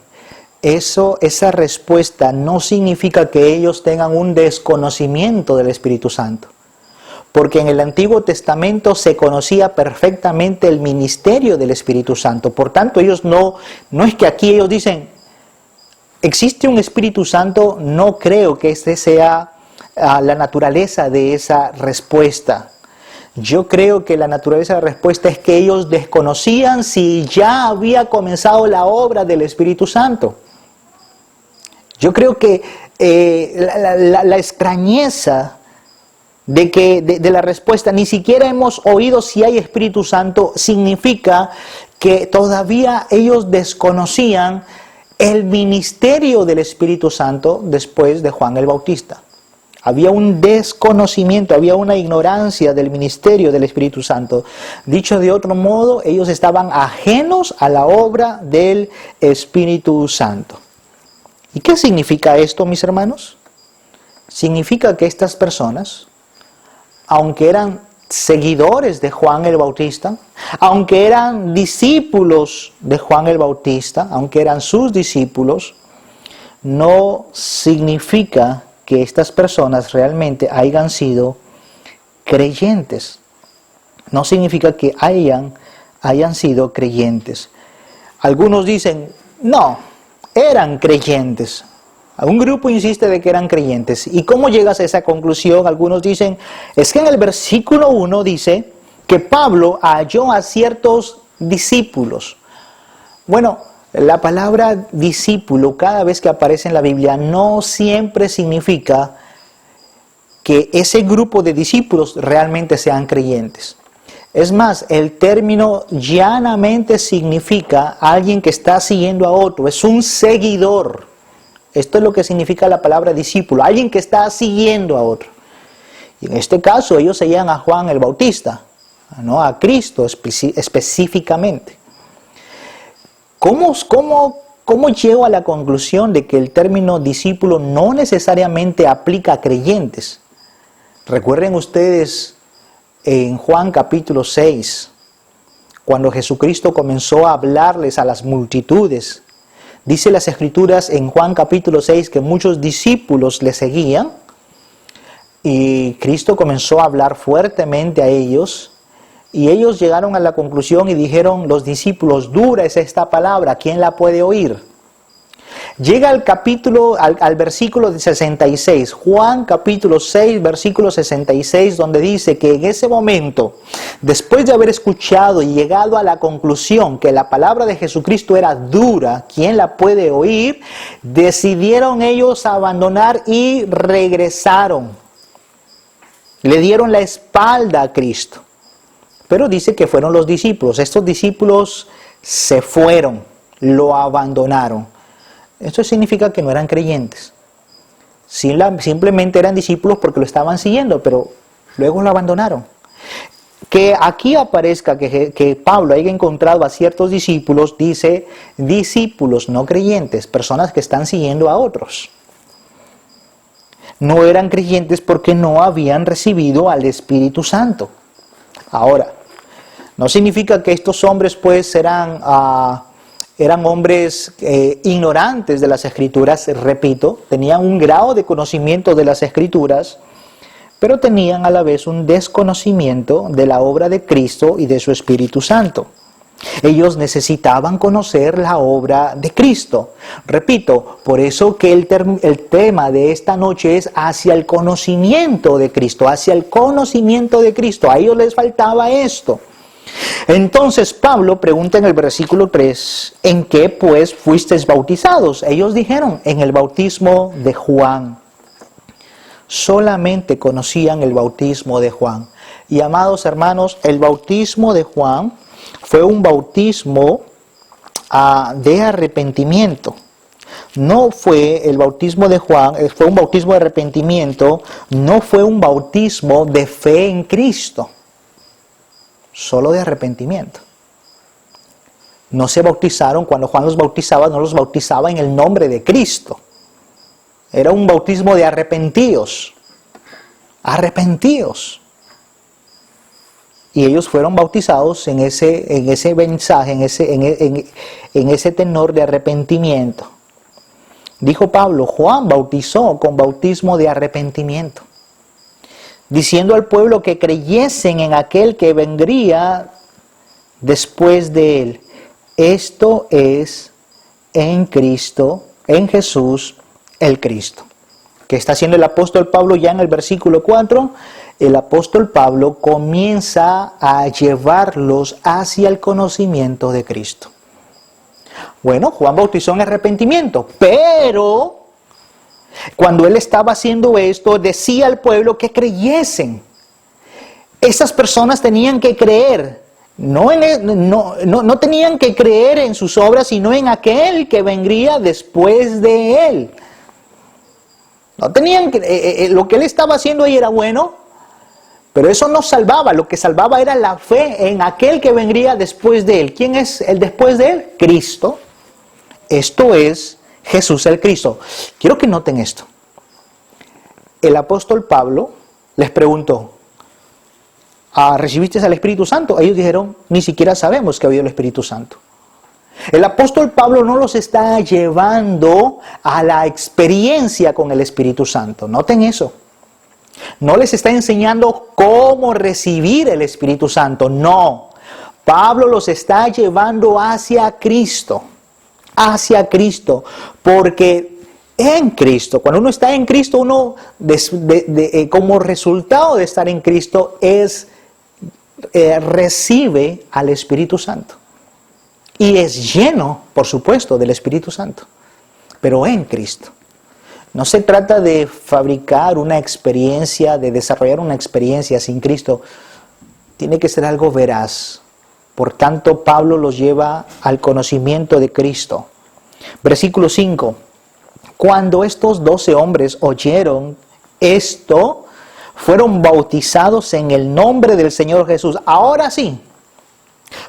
esa respuesta no significa que ellos tengan un desconocimiento del Espíritu Santo. Porque en el Antiguo Testamento se conocía perfectamente el ministerio del Espíritu Santo. Por tanto, ellos no es que aquí ellos dicen: ¿existe un Espíritu Santo? No creo que esta sea la naturaleza de esa respuesta. Yo creo que la naturaleza de la respuesta es que ellos desconocían si ya había comenzado la obra del Espíritu Santo. Yo creo que la extrañeza de la respuesta, ni siquiera hemos oído si hay Espíritu Santo, significa que todavía ellos desconocían el ministerio del Espíritu Santo después de Juan el Bautista. Había un desconocimiento, había una ignorancia del ministerio del Espíritu Santo. Dicho de otro modo, ellos estaban ajenos a la obra del Espíritu Santo. ¿Y qué significa esto, mis hermanos? Significa que estas personas, aunque eran seguidores de Juan el Bautista, aunque eran discípulos de Juan el Bautista, aunque eran sus discípulos, no significa que estas personas realmente hayan sido creyentes. No significa que hayan sido creyentes. Algunos dicen: no, eran creyentes. Un grupo insiste de que eran creyentes. ¿Y cómo llegas a esa conclusión? Algunos dicen: es que en el versículo 1 dice que Pablo halló a ciertos discípulos. Bueno, la palabra discípulo, cada vez que aparece en la Biblia, no siempre significa que ese grupo de discípulos realmente sean creyentes. Es más, el término llanamente significa alguien que está siguiendo a otro, es un seguidor. Esto es lo que significa la palabra discípulo, alguien que está siguiendo a otro. Y en este caso ellos seguían a Juan el Bautista, no a Cristo específicamente. ¿Cómo llego a la conclusión de que el término discípulo no necesariamente aplica a creyentes? Recuerden ustedes en Juan capítulo 6, cuando Jesucristo comenzó a hablarles a las multitudes. Dice las Escrituras en Juan capítulo 6 que muchos discípulos le seguían y Cristo comenzó a hablar fuertemente a ellos Y ellos llegaron a la conclusión y dijeron los discípulos, dura es esta palabra, ¿quién la puede oír? Llega al versículo 66, Juan capítulo 6, versículo 66, donde dice que en ese momento, después de haber escuchado y llegado a la conclusión que la palabra de Jesucristo era dura, ¿quién la puede oír? Decidieron ellos abandonar y regresaron. Le dieron la espalda a Cristo. Pero dice que fueron los discípulos. Estos discípulos se fueron, lo abandonaron. Esto significa que no eran creyentes. Simplemente eran discípulos porque lo estaban siguiendo, pero luego lo abandonaron. Que aquí aparezca que Pablo haya encontrado a ciertos discípulos, dice discípulos, no creyentes, personas que están siguiendo a otros. No eran creyentes porque no habían recibido al Espíritu Santo. Ahora, no significa que estos hombres pues eran hombres ignorantes de las Escrituras, repito, tenían un grado de conocimiento de las Escrituras, pero tenían a la vez un desconocimiento de la obra de Cristo y de su Espíritu Santo. Ellos necesitaban conocer la obra de Cristo. Repito, por eso que el tema de esta noche es hacia el conocimiento de Cristo, hacia el conocimiento de Cristo. A ellos les faltaba esto. Entonces Pablo pregunta en el versículo 3, ¿en qué pues fuisteis bautizados? Ellos dijeron, en el bautismo de Juan. Solamente conocían el bautismo de Juan. Y amados hermanos, el bautismo de Juan fue un bautismo de arrepentimiento. No fue el bautismo de Juan, fue un bautismo de arrepentimiento, no fue un bautismo de fe en Cristo. Solo de arrepentimiento. No se bautizaron, cuando Juan los bautizaba, no los bautizaba en el nombre de Cristo. Era un bautismo de arrepentidos. Arrepentidos. Y ellos fueron bautizados en ese mensaje, en ese tenor de arrepentimiento. Dijo Pablo, Juan bautizó con bautismo de arrepentimiento, diciendo al pueblo que creyesen en aquel que vendría después de él. Esto es en Cristo, en Jesús el Cristo. ¿Qué está haciendo el apóstol Pablo ya en el versículo 4? El apóstol Pablo comienza a llevarlos hacia el conocimiento de Cristo. Bueno, Juan bautizó en arrepentimiento, pero cuando él estaba haciendo esto, decía al pueblo que creyesen. Esas personas tenían que creer, no tenían que creer en sus obras, sino en aquel que vendría después de él. No tenían que, lo que él estaba haciendo ahí era bueno, pero eso no salvaba. Lo que salvaba era la fe en aquel que vendría después de él. ¿Quién es el después de él? Cristo. Esto es Jesús el Cristo. Quiero que noten esto. El apóstol Pablo les preguntó, ¿recibiste al Espíritu Santo? Ellos dijeron, ni siquiera sabemos que había el Espíritu Santo. El apóstol Pablo no los está llevando a la experiencia con el Espíritu Santo. Noten eso. No les está enseñando cómo recibir el Espíritu Santo. No. Pablo los está llevando hacia Cristo. Hacia Cristo. Porque en Cristo, cuando uno está en Cristo, uno como resultado de estar en Cristo recibe al Espíritu Santo. Y es lleno, por supuesto, del Espíritu Santo. Pero en Cristo. No se trata de fabricar una experiencia, de desarrollar una experiencia sin Cristo. Tiene que ser algo veraz. Por tanto, Pablo los lleva al conocimiento de Cristo. Versículo 5. Cuando estos 12 hombres oyeron esto, fueron bautizados en el nombre del Señor Jesús. Ahora sí,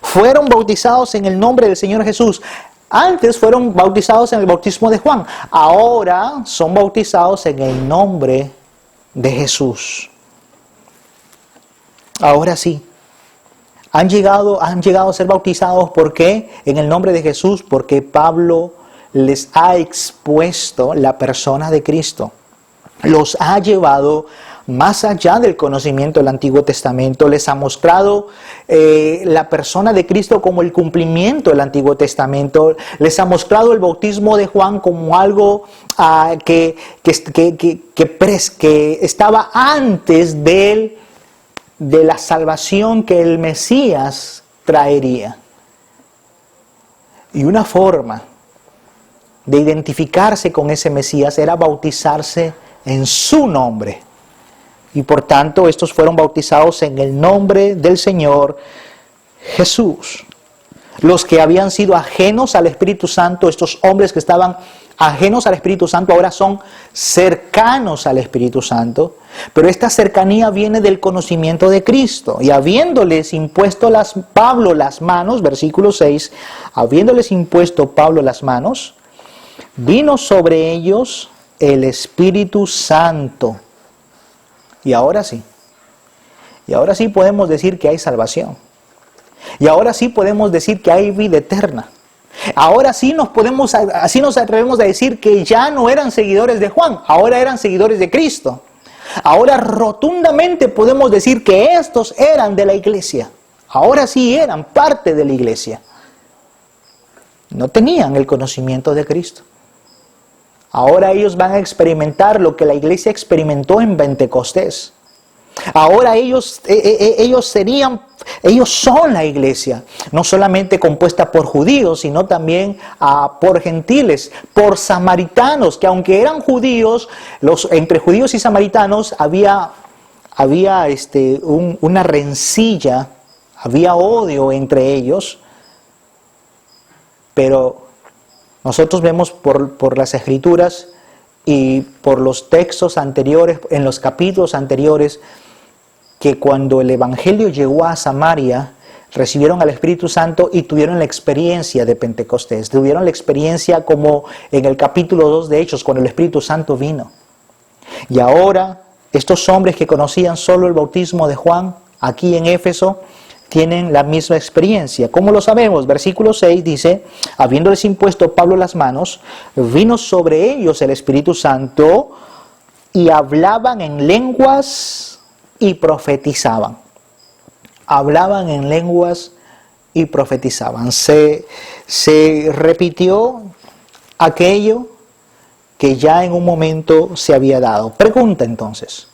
fueron bautizados en el nombre del Señor Jesús. Antes fueron bautizados en el bautismo de Juan. Ahora son bautizados en el nombre de Jesús. Ahora sí. Han llegado a ser bautizados. ¿Por qué? En el nombre de Jesús. Porque Pablo les ha expuesto la persona de Cristo. Los ha llevado más allá del conocimiento del Antiguo Testamento, les ha mostrado la persona de Cristo como el cumplimiento del Antiguo Testamento, les ha mostrado el bautismo de Juan como algo que estaba antes de la salvación que el Mesías traería. Y una forma de identificarse con ese Mesías era bautizarse en su nombre. Y por tanto, estos fueron bautizados en el nombre del Señor Jesús. Los que habían sido ajenos al Espíritu Santo, estos hombres que estaban ajenos al Espíritu Santo, ahora son cercanos al Espíritu Santo. Pero esta cercanía viene del conocimiento de Cristo. Y habiéndoles impuesto Pablo las manos, versículo 6, habiéndoles impuesto Pablo las manos, vino sobre ellos el Espíritu Santo. Y ahora sí podemos decir que hay salvación. Y ahora sí podemos decir que hay vida eterna. Ahora sí nos atrevemos a decir que ya no eran seguidores de Juan, ahora eran seguidores de Cristo. Ahora rotundamente podemos decir que estos eran de la iglesia. Ahora sí eran parte de la iglesia. No tenían el conocimiento de Cristo. Ahora ellos van a experimentar lo que la iglesia experimentó en Pentecostés. Ahora ellos son la iglesia, no solamente compuesta por judíos, sino también por gentiles, por samaritanos, que aunque eran judíos, entre judíos y samaritanos había una rencilla, había odio entre ellos, pero nosotros vemos por las Escrituras y por los textos anteriores, en los capítulos anteriores, que cuando el Evangelio llegó a Samaria, recibieron al Espíritu Santo y tuvieron la experiencia de Pentecostés. Tuvieron la experiencia como en el capítulo 2 de Hechos, cuando el Espíritu Santo vino. Y ahora, estos hombres que conocían solo el bautismo de Juan, aquí en Éfeso, tienen la misma experiencia. ¿Cómo lo sabemos? Versículo 6 dice, habiéndoles impuesto Pablo las manos, vino sobre ellos el Espíritu Santo y hablaban en lenguas y profetizaban. Hablaban en lenguas y profetizaban. Se repitió aquello que ya en un momento se había dado. Pregunta entonces.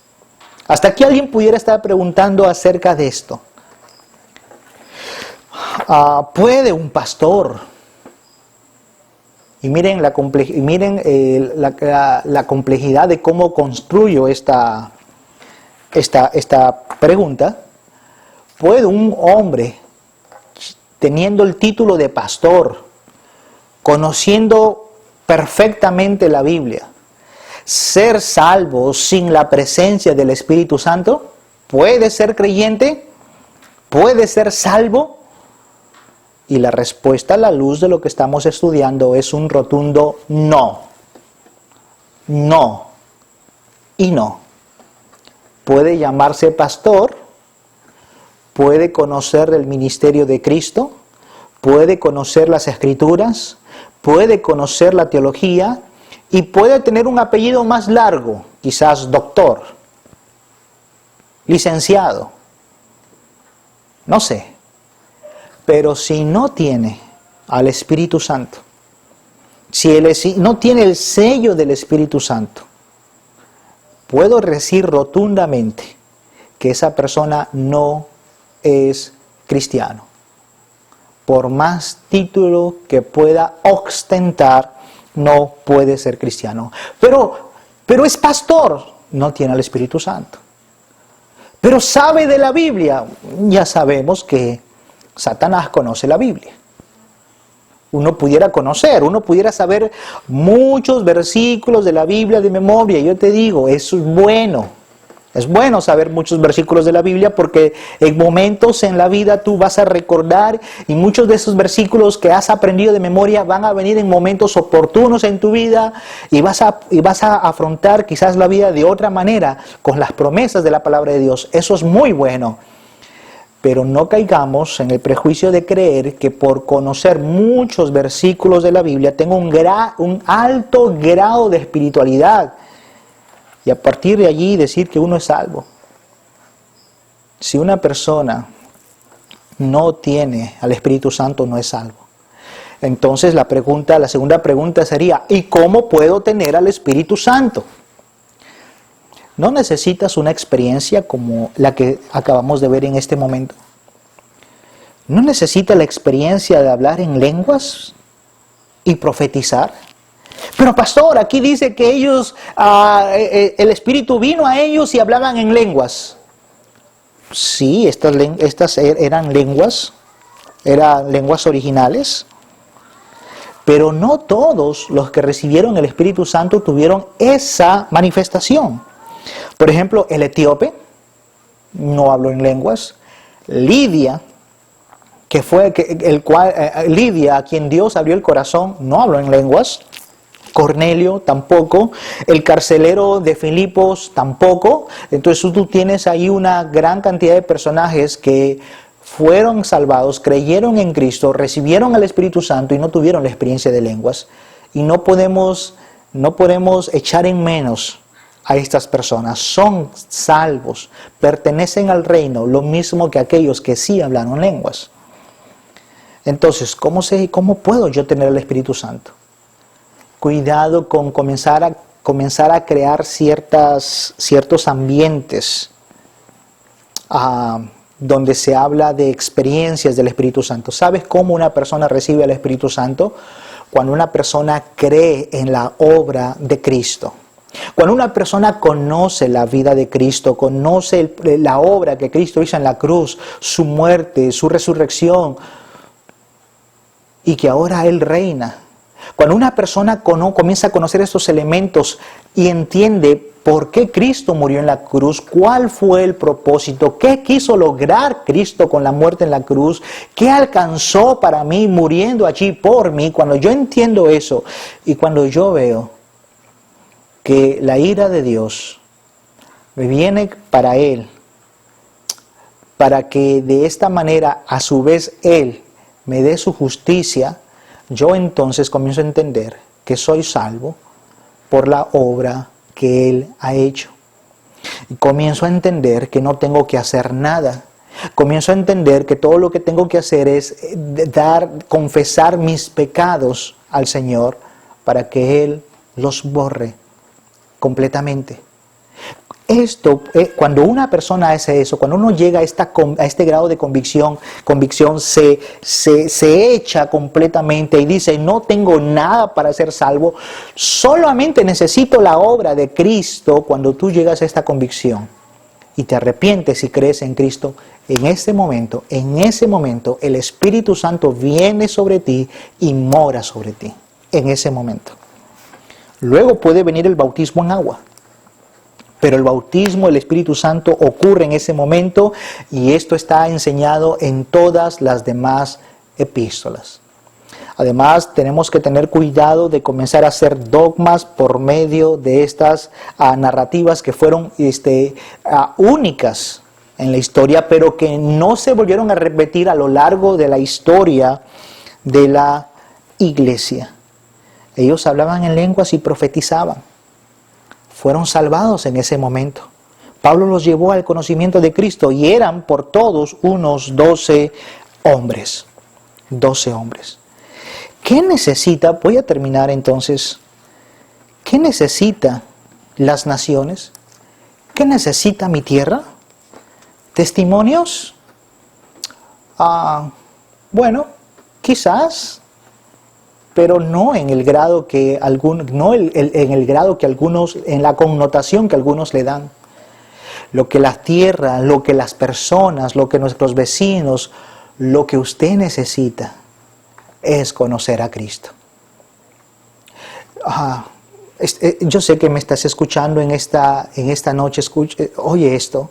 Hasta aquí alguien pudiera estar preguntando acerca de esto. ¿Puede un pastor? Y miren la complejidad de cómo construyo esta pregunta. ¿Puede un hombre, teniendo el título de pastor, conociendo perfectamente la Biblia, ser salvo sin la presencia del Espíritu Santo? ¿Puede ser creyente? ¿Puede ser salvo? Y la respuesta a la luz de lo que estamos estudiando es un rotundo no. No y no. Puede llamarse pastor, puede conocer el ministerio de Cristo, puede conocer las Escrituras, puede conocer la teología y puede tener un apellido más largo, quizás doctor, licenciado, no sé. Pero si no tiene al Espíritu Santo, si no tiene el sello del Espíritu Santo, puedo decir rotundamente que esa persona no es cristiano. Por más título que pueda ostentar, no puede ser cristiano. Pero es pastor, no tiene al Espíritu Santo. Pero sabe de la Biblia, ya sabemos que Satanás conoce la Biblia. Uno pudiera saber muchos versículos de la Biblia de memoria. Yo te digo, eso es bueno. Es bueno saber muchos versículos de la Biblia porque en momentos en la vida tú vas a recordar y muchos de esos versículos que has aprendido de memoria van a venir en momentos oportunos en tu vida y vas a afrontar quizás la vida de otra manera con las promesas de la palabra de Dios. Eso es muy bueno. Pero no caigamos en el prejuicio de creer que por conocer muchos versículos de la Biblia tengo un alto grado de espiritualidad. y a partir de allí decir que uno es salvo. Si una persona no tiene al Espíritu Santo, no es salvo. Entonces la segunda pregunta sería, ¿y cómo puedo tener al Espíritu Santo? No necesitas una experiencia como la que acabamos de ver en este momento. No necesitas la experiencia de hablar en lenguas y profetizar. Pero pastor, aquí dice que ellos, el Espíritu vino a ellos y hablaban en lenguas. Sí, estas eran lenguas originales. Pero no todos los que recibieron el Espíritu Santo tuvieron esa manifestación. Por ejemplo, el etíope no habló en lenguas. Lidia, Lidia, a quien Dios abrió el corazón, no habló en lenguas. Cornelio tampoco. El carcelero de Filipos tampoco. Entonces tú tienes ahí una gran cantidad de personajes que fueron salvados, creyeron en Cristo, recibieron al Espíritu Santo y no tuvieron la experiencia de lenguas. Y no podemos echar en menos a estas personas. Son salvos, pertenecen al reino, lo mismo que aquellos que sí hablaron lenguas. Entonces, ¿cómo puedo yo tener el Espíritu Santo? Cuidado con comenzar a crear ciertos ambientes donde se habla de experiencias del Espíritu Santo. ¿Sabes cómo una persona recibe el Espíritu Santo? Cuando una persona cree en la obra de Cristo. Cuando una persona conoce la vida de Cristo, conoce la obra que Cristo hizo en la cruz, su muerte, su resurrección, y que ahora Él reina. Cuando una persona comienza a conocer estos elementos y entiende por qué Cristo murió en la cruz, cuál fue el propósito, qué quiso lograr Cristo con la muerte en la cruz, qué alcanzó para mí muriendo allí por mí, cuando yo entiendo eso y cuando yo veo que la ira de Dios me viene para Él, para que de esta manera a su vez Él me dé su justicia, yo entonces comienzo a entender que soy salvo por la obra que Él ha hecho. Y comienzo a entender que no tengo que hacer nada. Comienzo a entender que todo lo que tengo que hacer es confesar mis pecados al Señor para que Él los borre completamente. Cuando una persona hace eso, cuando uno llega a este grado de convicción se echa completamente y dice, no tengo nada para ser salvo, solamente necesito la obra de Cristo. Cuando tú llegas a esta convicción y te arrepientes y crees en Cristo, en ese momento, el Espíritu Santo viene sobre ti y mora sobre ti, en ese momento. Luego puede venir el bautismo en agua. Pero el bautismo del Espíritu Santo ocurre en ese momento y esto está enseñado en todas las demás epístolas. Además, tenemos que tener cuidado de comenzar a hacer dogmas por medio de estas narrativas que fueron únicas en la historia, pero que no se volvieron a repetir a lo largo de la historia de la iglesia. Ellos hablaban en lenguas y profetizaban. Fueron salvados en ese momento. Pablo los llevó al conocimiento de Cristo y eran por todos unos 12 hombres. 12 hombres. ¿Qué necesita? Voy a terminar entonces. ¿Qué necesita las naciones? ¿Qué necesita mi tierra? ¿Testimonios? Bueno, quizás, pero no en el grado que algunos, en la connotación que algunos le dan. Lo que la tierra, lo que las personas, lo que nuestros vecinos, lo que usted necesita es conocer a Cristo. Yo sé que me estás escuchando en esta noche, oye esto.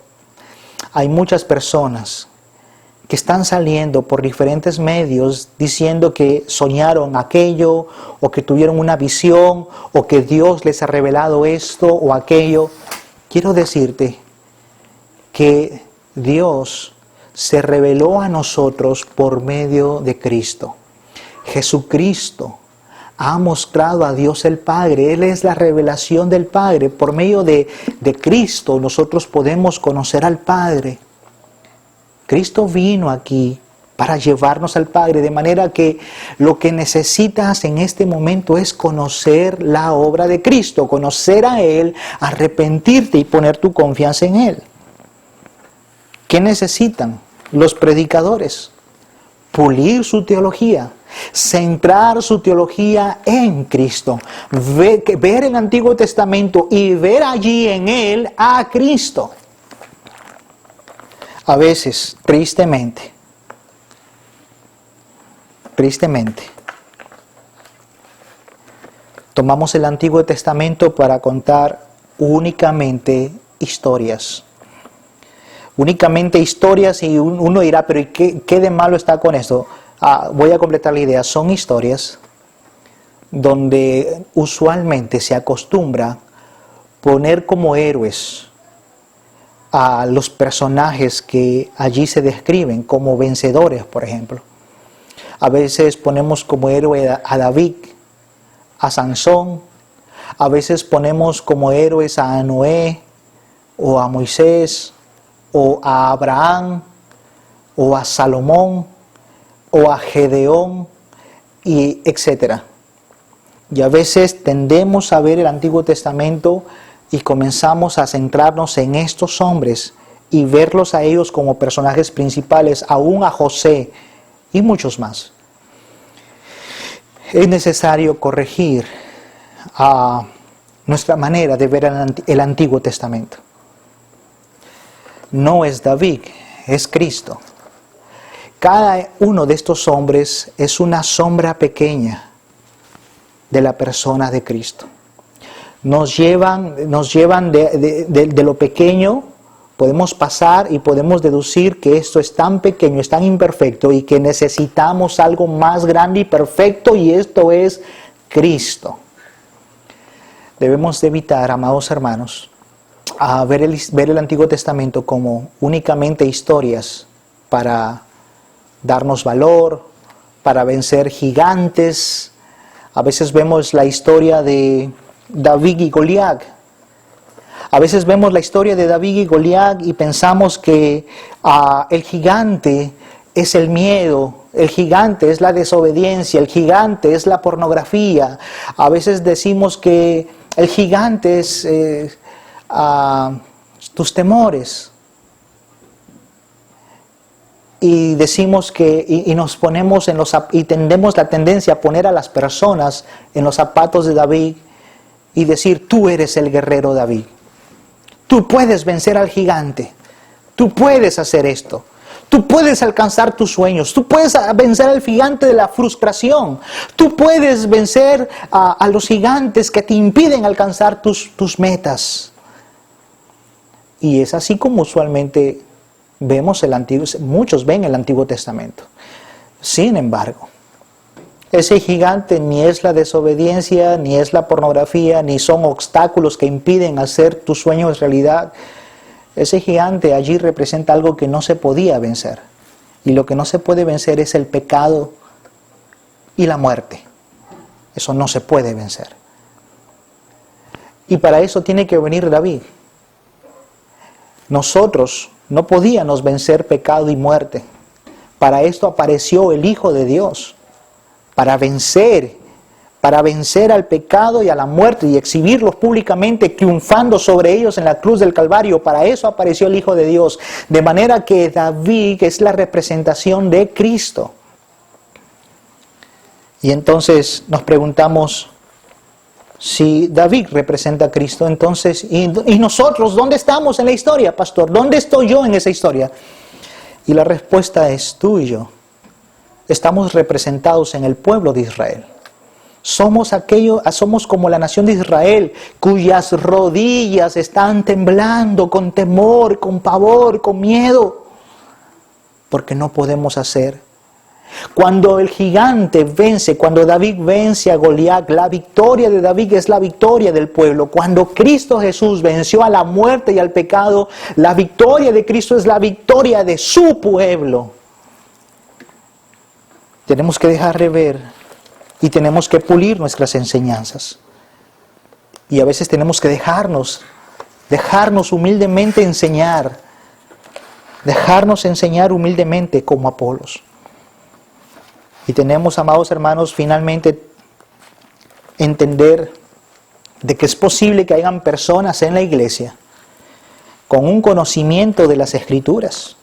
Hay muchas personas que están saliendo por diferentes medios diciendo que soñaron aquello, o que tuvieron una visión, o que Dios les ha revelado esto o aquello. Quiero decirte que Dios se reveló a nosotros por medio de Cristo. Jesucristo ha mostrado a Dios el Padre. Él es la revelación del Padre. Por medio de Cristo nosotros podemos conocer al Padre. Cristo vino aquí para llevarnos al Padre, de manera que lo que necesitas en este momento es conocer la obra de Cristo, conocer a Él, arrepentirte y poner tu confianza en Él. ¿Qué necesitan los predicadores? Pulir su teología, centrar su teología en Cristo, ver el Antiguo Testamento y ver allí en Él a Cristo. A veces, tristemente, tomamos el Antiguo Testamento para contar únicamente historias. Únicamente historias, y uno dirá, pero ¿y qué de malo está con esto? Voy a completar la idea. Son historias donde usualmente se acostumbra poner como héroes a los personajes que allí se describen como vencedores, por ejemplo. A veces ponemos como héroe a David, a Sansón. A veces ponemos como héroes a Noé, o a Moisés, o a Abraham, o a Salomón, o a Gedeón, y etc. Y a veces tendemos a ver el Antiguo Testamento y comenzamos a centrarnos en estos hombres y verlos a ellos como personajes principales, aún a José y muchos más. Es necesario corregir nuestra manera de ver el Antiguo Testamento. No es David, es Cristo. Cada uno de estos hombres es una sombra pequeña de la persona de Cristo. Nos llevan de lo pequeño, podemos pasar y podemos deducir que esto es tan pequeño, es tan imperfecto y que necesitamos algo más grande y perfecto, y esto es Cristo. Debemos de evitar, amados hermanos, ver el Antiguo Testamento como únicamente historias para darnos valor, para vencer gigantes. A veces vemos la historia de David y Goliat. A veces vemos la historia de David y Goliat y pensamos que el gigante es el miedo, el gigante es la desobediencia, el gigante es la pornografía. A veces decimos que el gigante es tus temores. Y decimos que, y nos ponemos y tendemos la tendencia a poner a las personas en los zapatos de David y decir, tú eres el guerrero David. Tú puedes vencer al gigante. Tú puedes hacer esto. Tú puedes alcanzar tus sueños. Tú puedes vencer al gigante de la frustración. Tú puedes vencer a los gigantes que te impiden alcanzar tus metas. Y es así como usualmente muchos ven el Antiguo Testamento. Sin embargo, ese gigante ni es la desobediencia, ni es la pornografía, ni son obstáculos que impiden hacer tus sueños realidad. Ese gigante allí representa algo que no se podía vencer. Y lo que no se puede vencer es el pecado y la muerte. Eso no se puede vencer. Y para eso tiene que venir David. Nosotros no podíamos vencer pecado y muerte. Para esto apareció el Hijo de Dios. Para vencer al pecado y a la muerte y exhibirlos públicamente, triunfando sobre ellos en la cruz del Calvario. Para eso apareció el Hijo de Dios. De manera que David es la representación de Cristo. Y entonces nos preguntamos, si David representa a Cristo, entonces, ¿y nosotros dónde estamos en la historia, pastor? ¿Dónde estoy yo en esa historia? Y la respuesta es, tú y yo estamos representados en el pueblo de Israel. Somos como la nación de Israel, cuyas rodillas están temblando con temor, con pavor, con miedo, porque no podemos hacer. Cuando el gigante vence, cuando David vence a Goliat, la victoria de David es la victoria del pueblo. Cuando Cristo Jesús venció a la muerte y al pecado, la victoria de Cristo es la victoria de su pueblo. Tenemos que dejar de ver y tenemos que pulir nuestras enseñanzas. Y a veces tenemos que dejarnos humildemente enseñar, dejarnos enseñar humildemente como Apolos. Y tenemos, amados hermanos, finalmente entender de que es posible que hayan personas en la iglesia con un conocimiento de las Escrituras.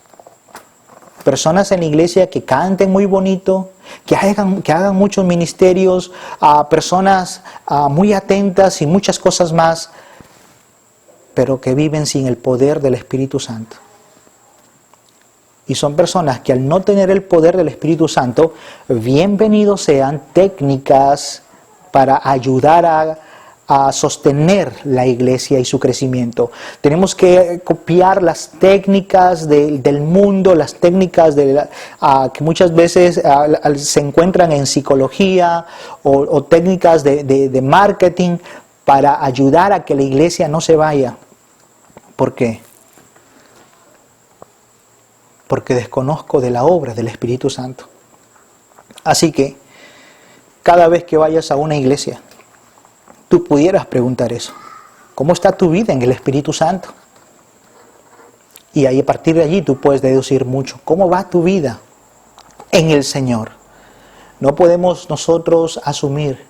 Personas en la iglesia que canten muy bonito, que hagan muchos ministerios, personas muy atentas y muchas cosas más, pero que viven sin el poder del Espíritu Santo. Y son personas que al no tener el poder del Espíritu Santo, bienvenidos sean técnicas para ayudar a sostener la iglesia y su crecimiento. Tenemos que copiar las técnicas del mundo, las técnicas que muchas veces se encuentran en psicología o técnicas de marketing para ayudar a que la iglesia no se vaya. ¿Por qué? Porque desconozco de la obra del Espíritu Santo. Así que, cada vez que vayas a una iglesia, tú pudieras preguntar eso. ¿Cómo está tu vida en el Espíritu Santo? Y ahí, a partir de allí tú puedes deducir mucho. ¿Cómo va tu vida en el Señor? No podemos nosotros asumir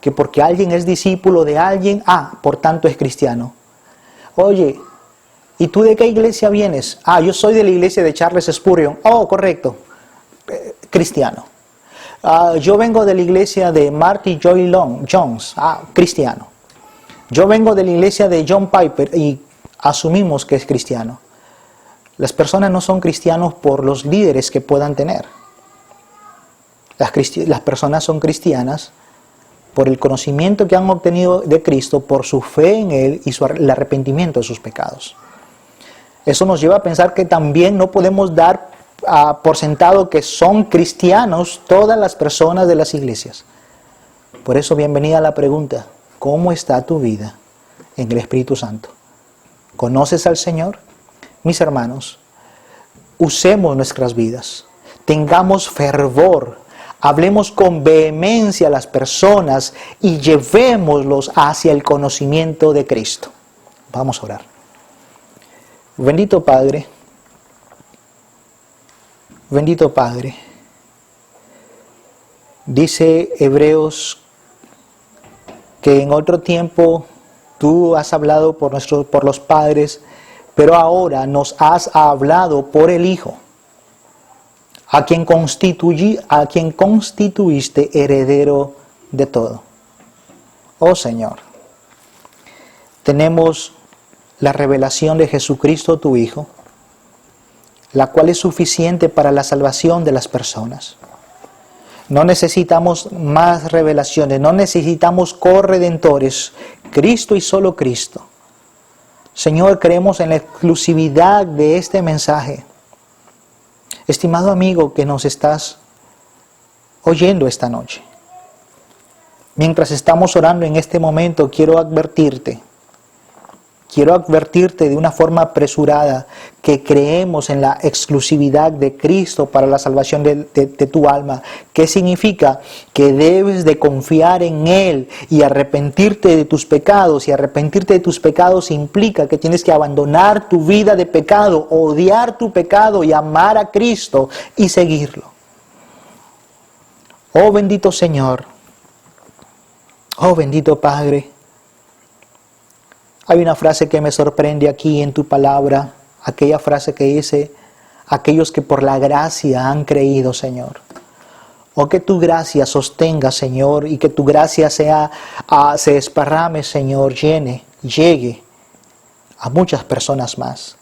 que porque alguien es discípulo de alguien, por tanto es cristiano. Oye, ¿y tú de qué iglesia vienes? Yo soy de la iglesia de Charles Spurgeon. Correcto, cristiano. Yo vengo de la iglesia de Marty Lloyd Jones, cristiano. Yo vengo de la iglesia de John Piper y asumimos que es cristiano. Las personas no son cristianos por los líderes que puedan tener. Las personas son cristianas por el conocimiento que han obtenido de Cristo, por su fe en Él y el arrepentimiento de sus pecados. Eso nos lleva a pensar que también no podemos dar por sentado que son cristianos todas las personas de las iglesias. Por eso, bienvenida a la pregunta: ¿cómo está tu vida en el Espíritu Santo? ¿Conoces al Señor? Mis hermanos, usemos nuestras vidas, tengamos fervor, hablemos con vehemencia a las personas y llevémoslos hacia el conocimiento de Cristo. Vamos a orar. Bendito Padre, dice Hebreos que en otro tiempo tú has hablado por los padres, pero ahora nos has hablado por el Hijo, a quien constituiste heredero de todo. Oh Señor, tenemos la revelación de Jesucristo tu Hijo, la cual es suficiente para la salvación de las personas. No necesitamos más revelaciones, no necesitamos corredentores, Cristo y solo Cristo. Señor, creemos en la exclusividad de este mensaje. Estimado amigo que nos estás oyendo esta noche, mientras estamos orando en este momento, quiero advertirte de una forma apresurada que creemos en la exclusividad de Cristo para la salvación de tu alma. ¿Qué significa? Que debes de confiar en Él y arrepentirte de tus pecados. Y arrepentirte de tus pecados implica que tienes que abandonar tu vida de pecado, odiar tu pecado y amar a Cristo y seguirlo. Oh bendito Señor, oh bendito Padre. Hay una frase que me sorprende aquí en tu palabra, aquella frase que dice: aquellos que por la gracia han creído, Señor. Oh, que tu gracia sostenga, Señor, y que tu gracia se esparrame, Señor, llegue a muchas personas más.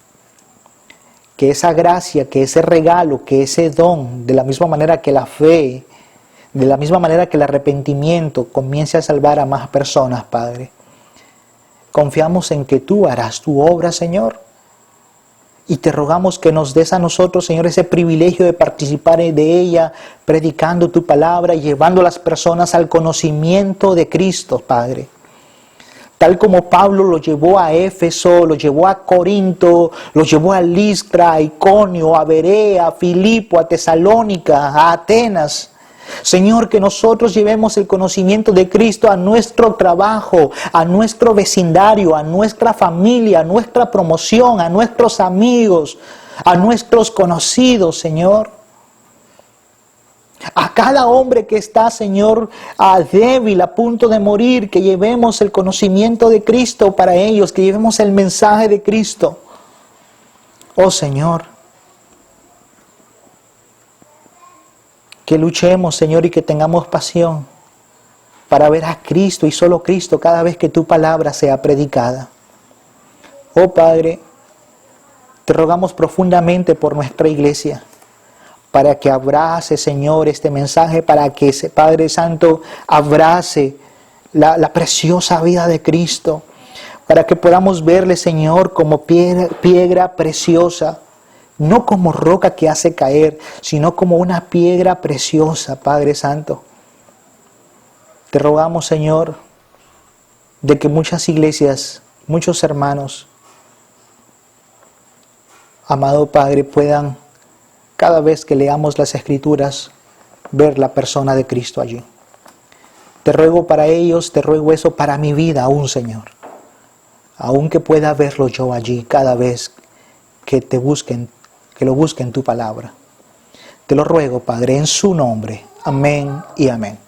Que esa gracia, que ese regalo, que ese don, de la misma manera que la fe, de la misma manera que el arrepentimiento, comience a salvar a más personas, Padre. Confiamos en que tú harás tu obra, Señor. Y te rogamos que nos des a nosotros, Señor, ese privilegio de participar de ella, predicando tu palabra y llevando a las personas al conocimiento de Cristo, Padre. Tal como Pablo lo llevó a Éfeso, lo llevó a Corinto, lo llevó a Listra, a Iconio, a Berea, a Filipo, a Tesalónica, a Atenas. Señor, que nosotros llevemos el conocimiento de Cristo a nuestro trabajo, a nuestro vecindario, a nuestra familia, a nuestra promoción, a nuestros amigos, a nuestros conocidos, Señor. A cada hombre que está, Señor, débil, a punto de morir, que llevemos el conocimiento de Cristo para ellos, que llevemos el mensaje de Cristo. Oh Señor, que luchemos, Señor, y que tengamos pasión para ver a Cristo y solo Cristo cada vez que tu palabra sea predicada. Oh Padre, te rogamos profundamente por nuestra iglesia, para que abrace, Señor, este mensaje, para que ese Padre Santo abrace la preciosa vida de Cristo, para que podamos verle, Señor, como piedra preciosa, no como roca que hace caer, sino como una piedra preciosa, Padre Santo. Te rogamos, Señor, de que muchas iglesias, muchos hermanos, amado Padre, puedan, cada vez que leamos las Escrituras, ver la persona de Cristo allí. Te ruego para ellos, te ruego eso para mi vida aún, Señor. Aún que pueda verlo yo allí cada vez que te busquen, que lo busquen tu palabra. Te lo ruego, Padre, en su nombre. Amén y amén.